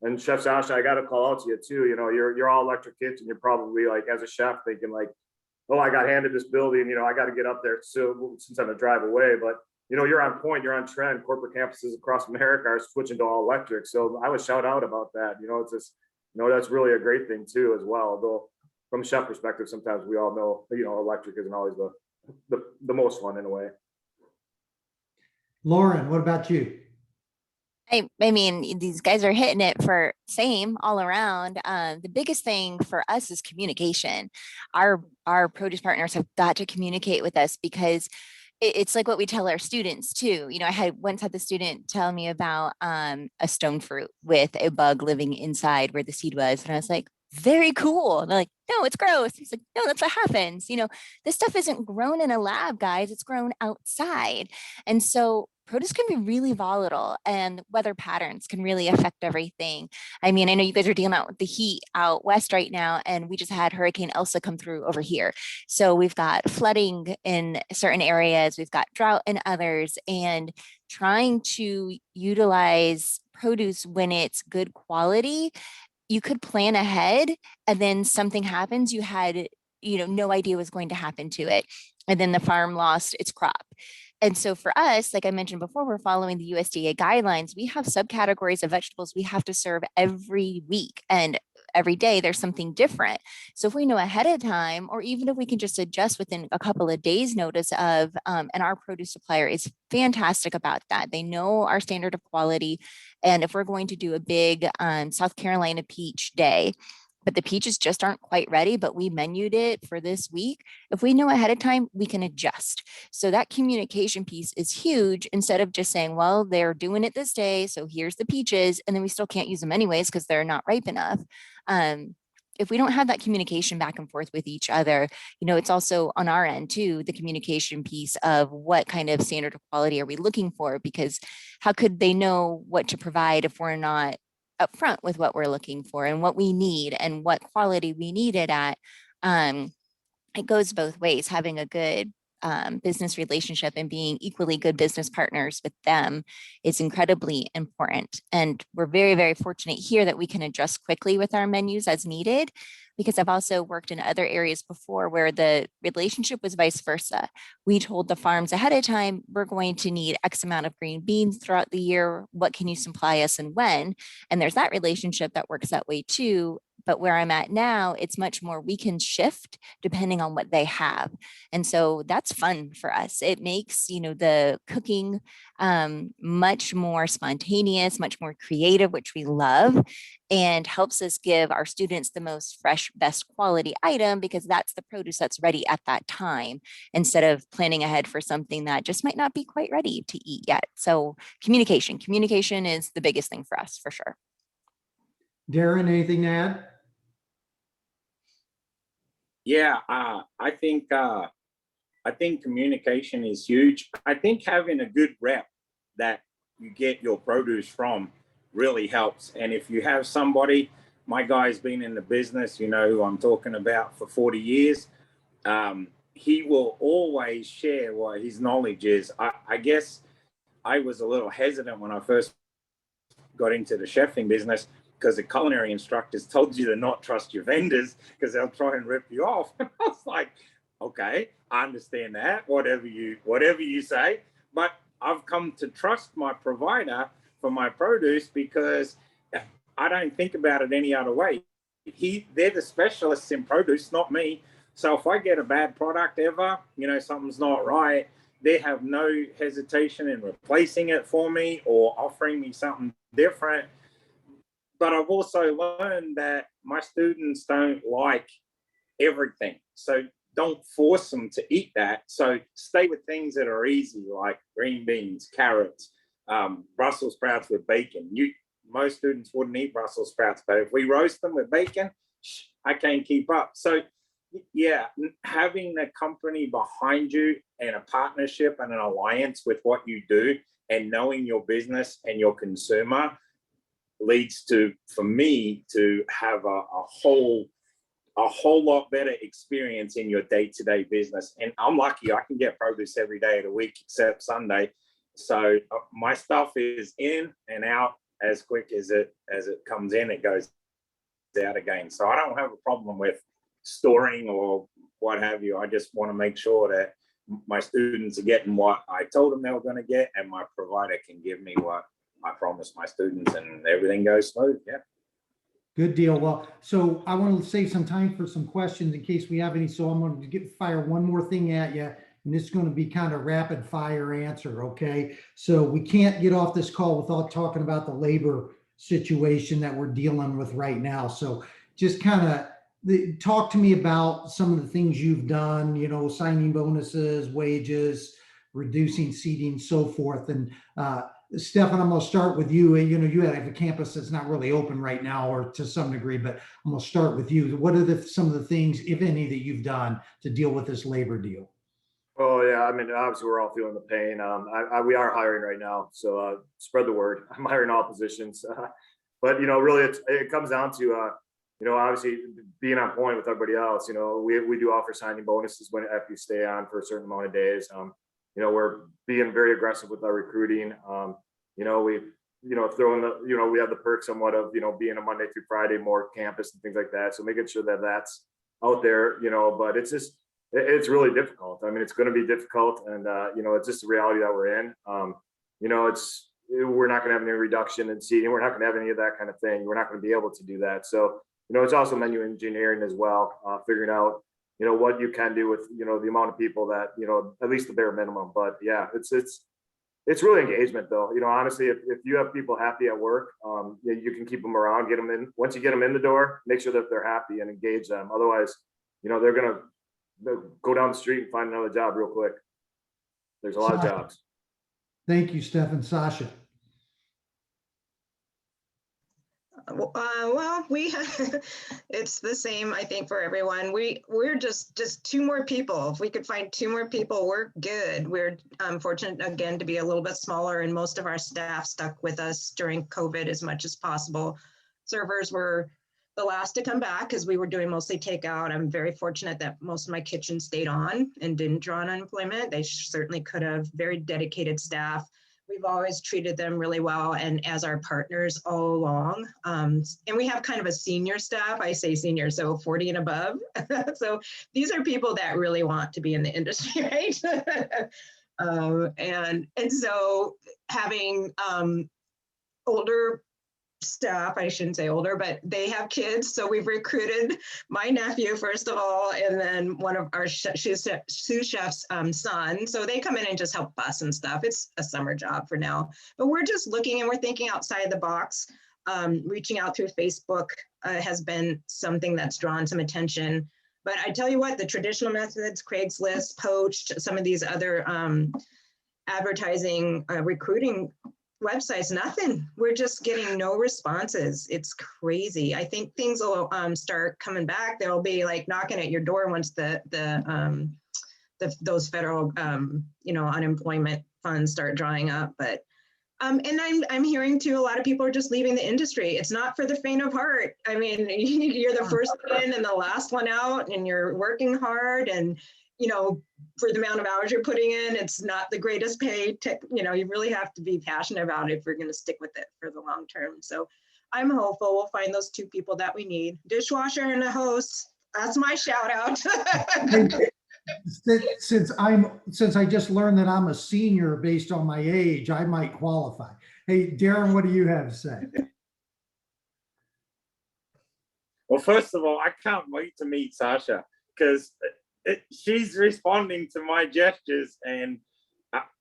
And Chef Sasha, I got to call out to you too. You know, you're all electric kitchen. You're probably like, as a chef, thinking like, oh, I got handed this building. You know, I got to get up there. So since I'm a drive away, but you know, you're on point. You're on trend. Corporate campuses across America are switching to all electric. So I would shout out about that. You know, it's just, you know, that's really a great thing too as well. Though from a chef perspective, sometimes we all know, you know, electric isn't always the most fun in a way. Lauren, what about you? I mean, these guys are hitting it for same all around. The biggest thing for us is communication. Our produce partners have got to communicate with us because it's like what we tell our students too. You know, I had once had the student tell me about a stone fruit with a bug living inside where the seed was. And I was like, very cool. And they're like, no, it's gross. He's like, no, that's what happens. You know, this stuff isn't grown in a lab, guys. It's grown outside. And so produce can be really volatile and weather patterns can really affect everything. I mean, I know you guys are dealing out with the heat out west right now, and we just had Hurricane Elsa come through over here. So we've got flooding in certain areas, we've got drought in others, and trying to utilize produce when it's good quality, you could plan ahead and then something happens, you had, you know, no idea was going to happen to it. And then the farm lost its crop. And so for us, like I mentioned before, we're following the USDA guidelines. We have subcategories of vegetables we have to serve every week, and every day there's something different. So if we know ahead of time, or even if we can just adjust within a couple of days notice of, and our produce supplier is fantastic about that. They know our standard of quality. And if we're going to do a big South Carolina peach day, but the peaches just aren't quite ready, but we menued it for this week. If we know ahead of time, we can adjust. So that communication piece is huge, instead of just saying, well, they're doing it this day, so here's the peaches, and then we still can't use them anyways because they're not ripe enough. If we don't have that communication back and forth with each other, you know, it's also on our end too, the communication piece of what kind of standard of quality are we looking for? Because how could they know what to provide if we're not upfront with what we're looking for and what we need and what quality we need it at? It goes both ways. Having a good business relationship and being equally good business partners with them is incredibly important. And we're very, very fortunate here that we can adjust quickly with our menus as needed, because I've also worked in other areas before where the relationship was vice versa. We told the farms ahead of time, we're going to need X amount of green beans throughout the year. What can you supply us and when? And there's that relationship that works that way too. But where I'm at now, it's much more we can shift depending on what they have. And so that's fun for us. It makes, you know, the cooking much more spontaneous, much more creative, which we love, and helps us give our students the most fresh, best quality item, because that's the produce that's ready at that time, instead of planning ahead for something that just might not be quite ready to eat yet. So communication is the biggest thing for us, for sure. Darren, anything to add? Yeah, I think communication is huge. I think having a good rep that you get your produce from really helps. And if you have somebody, my guy's been in the business, you know who I'm talking about, for 40 years, he will always share what his knowledge is. I guess I was a little hesitant when I first got into the chefing business, because the culinary instructors told you to not trust your vendors because they'll try and rip you off. I was like, okay, I understand that, whatever you say, but I've come to trust my provider for my produce because I don't think about it any other way. They're the specialists in produce, not me. So if I get a bad product ever, you know, something's not right, they have no hesitation in replacing it for me or offering me something different. But I've also learned that my students don't like everything. So don't force them to eat that. So stay with things that are easy, like green beans, carrots, Brussels sprouts with bacon. Most students wouldn't eat Brussels sprouts, but if we roast them with bacon, I can't keep up. So yeah, having a company behind you and a partnership and an alliance with what you do, and knowing your business and your consumer, leads to, for me, to have a whole lot better experience in your day-to-day business. And I'm lucky I can get produce every day of the week except Sunday. So my stuff is in and out as quick as it comes in, it goes out again. So I don't have a problem with storing or what have you. I just want to make sure that my students are getting what I told them they were going to get, and my provider can give me what I promised my students, and everything goes smooth. Yeah. Good deal. Well, so I want to save some time for some questions in case we have any. So I'm going to fire one more thing at you, and this is going to be kind of rapid fire answer. Okay. So we can't get off this call without talking about the labor situation that we're dealing with right now. So just kind of talk to me about some of the things you've done, you know, signing bonuses, wages, reducing seating, so forth. And Stefan, I'm going to start with you. You have a campus that's not really open right now, or to some degree, but I'm going to start with you. What are some of the things, if any, that you've done to deal with this labor deal? Oh yeah, I mean, obviously we're all feeling the pain. We are hiring right now, so spread the word. I'm hiring all positions, but really, it comes down to obviously being on point with everybody else. We do offer signing bonuses after you stay on for a certain amount of days. We're being very aggressive with our recruiting. We throwing we have the perk somewhat of being a Monday through Friday more campus and things like that. So making sure that that's out there. But it's really difficult. I mean, it's going to be difficult, and it's just the reality that we're in. We're not going to have any reduction in seating. We're not going to have any of that kind of thing. We're not going to be able to do that. So, it's also menu engineering as well, figuring out, what you can do with, the amount of people that, at least the bare minimum. But yeah, it's really engagement though. Honestly, if you have people happy at work, you can keep them around, get them in. Once you get them in the door, make sure that they're happy and engage them. Otherwise, they're going to go down the street and find another job real quick. There's a lot of jobs. Thank you, Stefan. Sasha. Well, it's the same, I think, for everyone. We're just two more people. If we could find two more people, we're good. We're fortunate again to be a little bit smaller, and most of our staff stuck with us during COVID as much as possible. Servers were the last to come back because we were doing mostly takeout. I'm very fortunate that most of my kitchen stayed on and didn't draw on unemployment. They certainly could have. Very dedicated staff. We've always treated them really well and as our partners all along. And we have kind of a senior staff. I say senior, so 40 and above. So these are people that really want to be in the industry, right? And so having older staff, I shouldn't say older, but they have kids. So we've recruited my nephew, first of all, and then one of our sous chef's son. So they come in and just help us and stuff. It's a summer job for now, but we're just looking and we're thinking outside the box. Reaching out through Facebook has been something that's drawn some attention. But I tell you what, the traditional methods, Craigslist, Poached, some of these other advertising, recruiting websites, nothing. We're just getting no responses. It's crazy. I think things will start coming back. They'll be like knocking at your door once those federal unemployment funds start drying up. But and I'm hearing too, a lot of people are just leaving the industry. It's not for the faint of heart. I mean, you're the first one in and the last one out, and you're working hard, and for the amount of hours you're putting in, it's not the greatest pay. You really have to be passionate about it if we're going to stick with it for the long term. So I'm hopeful we'll find those two people that we need. Dishwasher and a host. That's my shout out. Since I just learned that I'm a senior based on my age, I might qualify. Hey, Darren, what do you have to say? Well, first of all, I can't wait to meet Sasha because she's responding to my gestures, and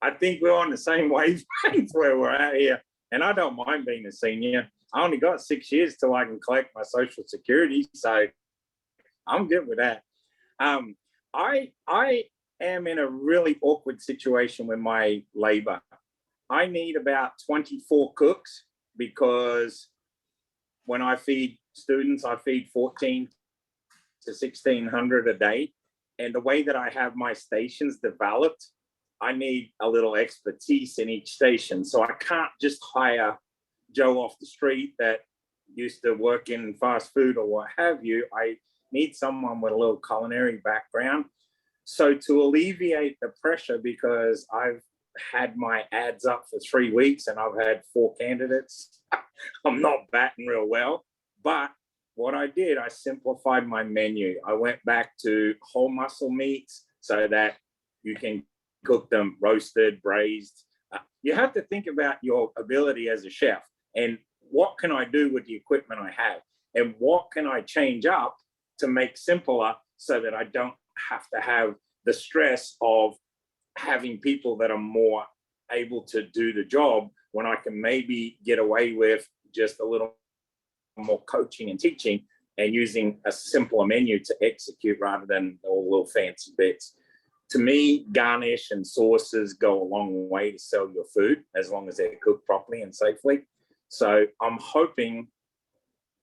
I think we're on the same wavelength where we're at here. And I don't mind being a senior. I only got 6 years till I can collect my Social Security, so I'm good with that. I am in a really awkward situation with my labor. I need about 24 cooks because when I feed students, I feed 14 to 1,600 a day. And the way that I have my stations developed, I need a little expertise in each station. So I can't just hire Joe off the street that used to work in fast food or what have you. I need someone with a little culinary background. So to alleviate the pressure, because I've had my ads up for 3 weeks and I've had 4 candidates, I'm not batting real well. But what I did, I simplified my menu. I went back to whole muscle meats so that you can cook them roasted, braised. You have to think about your ability as a chef and what can I do with the equipment I have and what can I change up to make simpler so that I don't have to have the stress of having people that are more able to do the job when I can maybe get away with just a little more coaching and teaching and using a simpler menu to execute rather than all little fancy bits. to me, garnish and sauces go a long way to sell your food as long as they're cooked properly and safely. So I'm hoping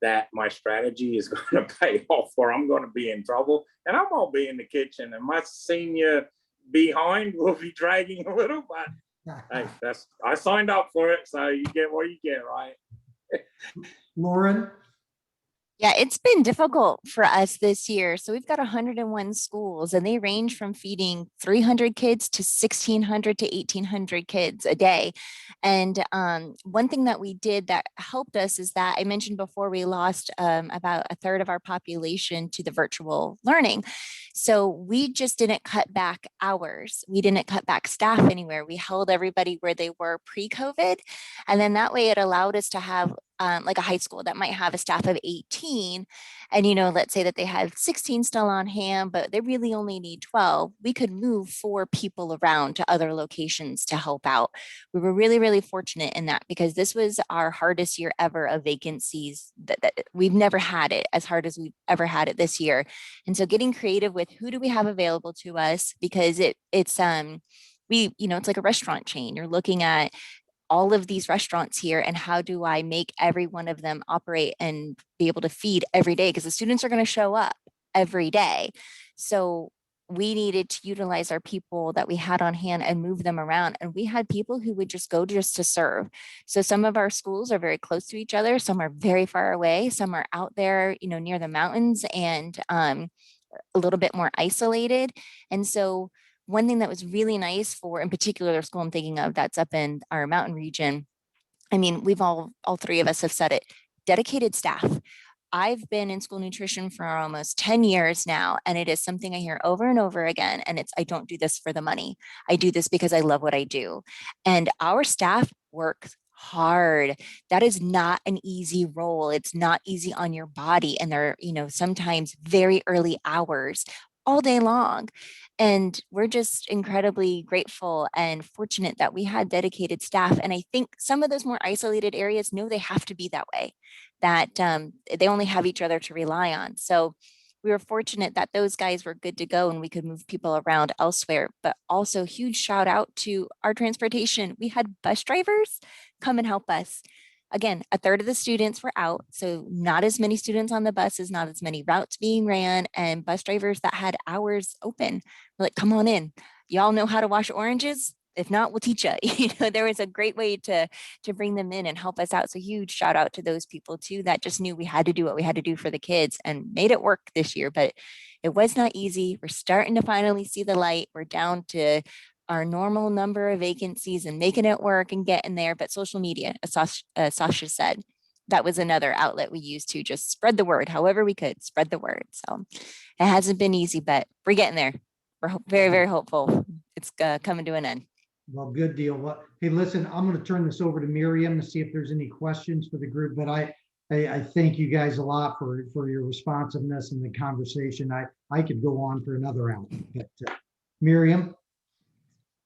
that my strategy is going to pay off, or I'm going to be in trouble, and I'm going to be in the kitchen, and my senior behind will be dragging a little, but hey, I signed up for it, so you get what you get, right? Lauren? Yeah, it's been difficult for us this year. So we've got 101 schools, and they range from feeding 300 kids to 1,600 to 1,800 kids a day. And one thing that we did that helped us is that I mentioned before, we lost about a third of our population to the virtual learning. So we just didn't cut back hours. We didn't cut back staff anywhere. We held everybody where they were pre-COVID. And then that way it allowed us to have like a high school that might have a staff of 18, and let's say that they have 16 still on hand, but they really only need 12. We could move 4 people around to other locations to help out. We were really, really fortunate in that, because this was our hardest year ever of vacancies. That we've never had it as hard as we've ever had it this year. And so getting creative with who do we have available to us, because it's it's like a restaurant chain. You're looking at all of these restaurants here, and how do I make every one of them operate and be able to feed every day, because the students are going to show up every day. So we needed to utilize our people that we had on hand and move them around. And we had people who would just go just to serve. So some of our schools are very close to each other, some are very far away, some are out there near the mountains and a little bit more isolated. And so one thing that was really nice for, in particular, the school I'm thinking of that's up in our mountain region, I mean, we've all 3 of us have said it, dedicated staff. I've been in school nutrition for almost 10 years now, and it is something I hear over and over again. And it's, I don't do this for the money. I do this because I love what I do. And our staff works hard. That is not an easy role. It's not easy on your body. And they're, sometimes very early hours all day long. And we're just incredibly grateful and fortunate that we had dedicated staff. And I think some of those more isolated areas know they have to be that way, that they only have each other to rely on. So we were fortunate that those guys were good to go and we could move people around elsewhere. But also huge shout out to our transportation. We had bus drivers come and help us. Again, a third of the students were out, so not as many students on the buses, not as many routes being ran, and bus drivers that had hours open. We're like, come on in. Y'all know how to wash oranges? If not, we'll teach you. There was a great way to bring them in and help us out. So huge shout out to those people too, that just knew we had to do what we had to do for the kids and made it work this year. But it was not easy. We're starting to finally see the light. We're down to our normal number of vacancies and making it work and getting there. But social media, as Sasha said, that was another outlet we used to just spread the word, however we could spread the word. So it hasn't been easy, but we're getting there. We're very, very hopeful. It's coming to an end. Well, good deal. Well, hey, listen, I'm going to turn this over to Miriam to see if there's any questions for the group, but I thank you guys a lot for your responsiveness and the conversation. I could go on for another hour, but Miriam.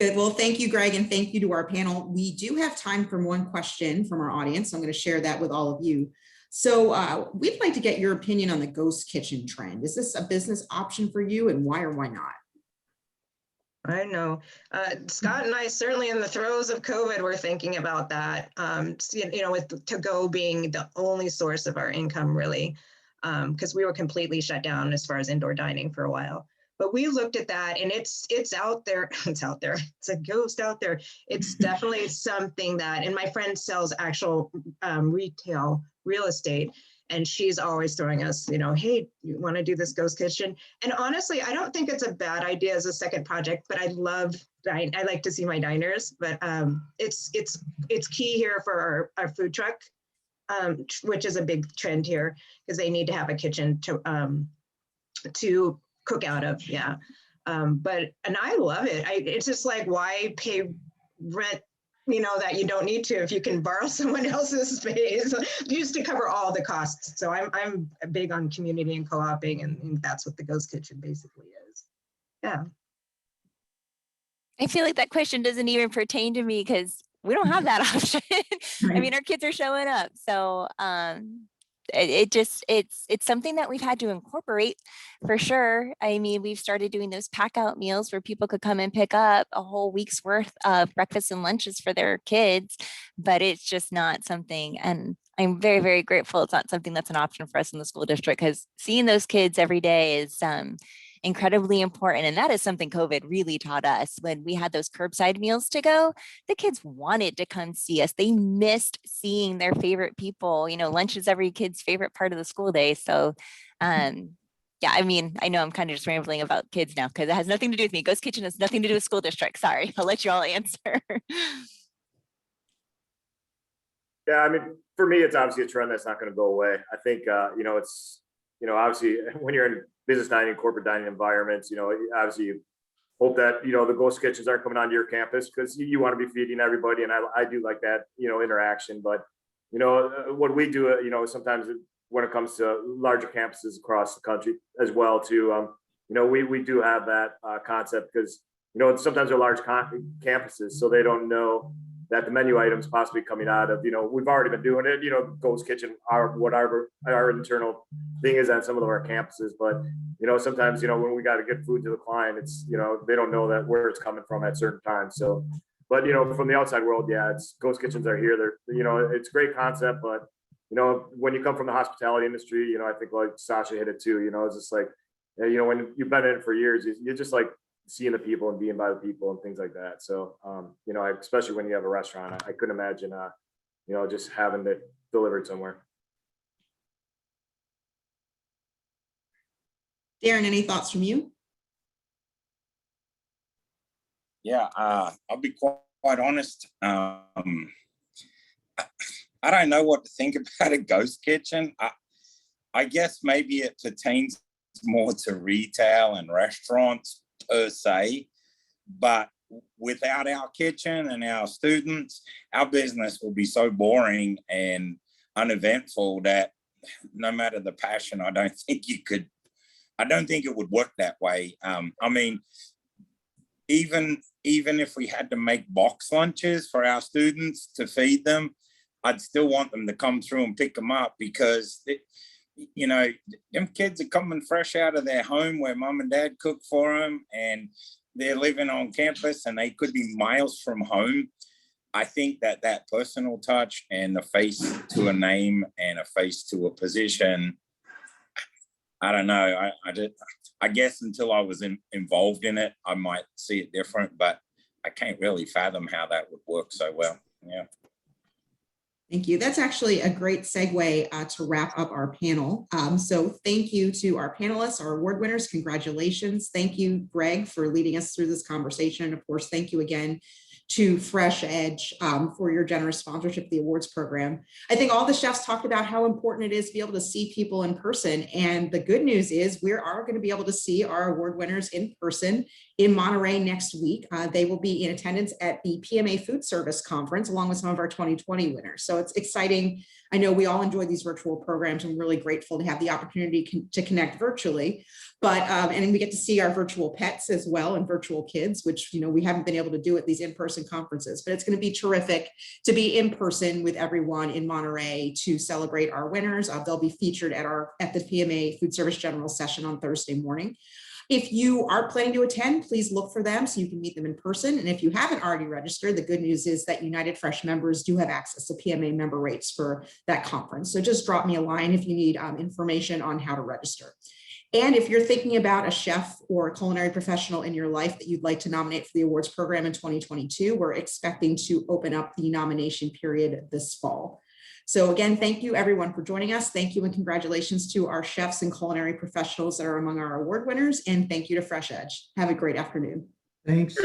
Good. Well, thank you, Greg, and thank you to our panel. We do have time for one question from our audience. So I'm going to share that with all of you. So we'd like to get your opinion on the ghost kitchen trend. Is this a business option for you, and why or why not? I know. Scott and I, certainly in the throes of COVID, we're thinking about that. With to-go being the only source of our income, really, because we were completely shut down as far as indoor dining for a while. But we looked at that, and it's out there. It's out there. It's a ghost out there. It's definitely something that, and my friend sells actual retail real estate, and she's always throwing us, hey, you want to do this ghost kitchen? And honestly, I don't think it's a bad idea as a second project, but I like to see my diners, but it's key here for our food truck, which is a big trend here, because they need to have a kitchen to cook out of. Yeah. And I love it. It's just like, why pay rent, that you don't need to, if you can borrow someone else's space just to cover all the costs. So I'm big on community and co-oping, and that's what the ghost kitchen basically is. Yeah. I feel like that question doesn't even pertain to me because we don't have that option. I mean, our kids are showing up. So it's something that we've had to incorporate for sure. I mean, we've started doing those pack out meals where people could come and pick up a whole week's worth of breakfast and lunches for their kids, but it's just not something, and I'm very, very grateful it's not something that's an option for us in the school district, because seeing those kids every day is incredibly important. And that is something COVID really taught us. When we had those curbside meals to go, the kids wanted to come see us. They missed seeing their favorite people. You know, lunch is every kid's favorite part of the school day. So yeah, I mean, I know I'm kind of just rambling about kids now because it has nothing to do with me. Ghost Kitchen has nothing to do with school district. Sorry, I'll let you all answer. Yeah, I mean, for me, it's obviously a trend that's not going to go away. I think, it's, obviously when you're in business dining, corporate dining environments, obviously you hope that, the ghost kitchens aren't coming onto your campus because you want to be feeding everybody. And I do like that, interaction. But, what we do, sometimes when it comes to larger campuses across the country as well, too, we do have that concept because, sometimes they're large campuses, so they don't know that the menu items possibly coming out of, we've already been doing it, ghost kitchen, whatever our internal thing is on some of our campuses. But, sometimes, when we got to get food to the client, it's, they don't know that where it's coming from at certain times. So, but, from the outside world, yeah, it's ghost kitchens are here. They're, it's a great concept, but, when you come from the hospitality industry, I think like Sasha hit it too, it's just like, when you've been in it for years, you're just like, seeing the people and being by the people and things like that. So, especially when you have a restaurant, I couldn't imagine, just having it delivered somewhere. Darren, any thoughts from you? Yeah, I'll be quite honest. I don't know what to think about a ghost kitchen. I guess maybe it pertains more to retail and restaurants per se, but without our kitchen and our students, our business will be so boring and uneventful that no matter the passion, I don't think it would work that way. I mean, even if we had to make box lunches for our students to feed them, I'd still want them to come through and pick them up because them kids are coming fresh out of their home where mom and dad cook for them, and they're living on campus and they could be miles from home. I think that personal touch and the face to a name and a face to a position, I don't know. I guess until I was involved in it, I might see it different, but I can't really fathom how that would work so well. Yeah. Thank you. That's actually a great segue to wrap up our panel. So thank you to our panelists, our award winners. Congratulations. Thank you, Greg, for leading us through this conversation. And of course, thank you again to Fresh Edge for your generous sponsorship of the awards program. I think all the chefs talked about how important it is to be able to see people in person. And the good news is we are going to be able to see our award winners in person in Monterey next week. They will be in attendance at the PMA Food Service Conference along with some of our 2020 winners. So it's exciting. I know we all enjoy these virtual programs. I'm really grateful to have the opportunity to connect virtually, but and we get to see our virtual pets as well and virtual kids, which we haven't been able to do at these in-person conferences. But it's going to be terrific to be in person with everyone in Monterey to celebrate our winners. They'll be featured at the PMA Food Service General Session on Thursday morning. If you are planning to attend, please look for them so you can meet them in person. And if you haven't already registered, the good news is that United Fresh members do have access to PMA member rates for that conference. So just drop me a line if you need information on how to register. And if you're thinking about a chef or a culinary professional in your life that you'd like to nominate for the awards program in 2022, we're expecting to open up the nomination period this fall. So again, thank you everyone for joining us. Thank you and congratulations to our chefs and culinary professionals that are among our award winners. And thank you to Fresh Edge. Have a great afternoon. Thanks.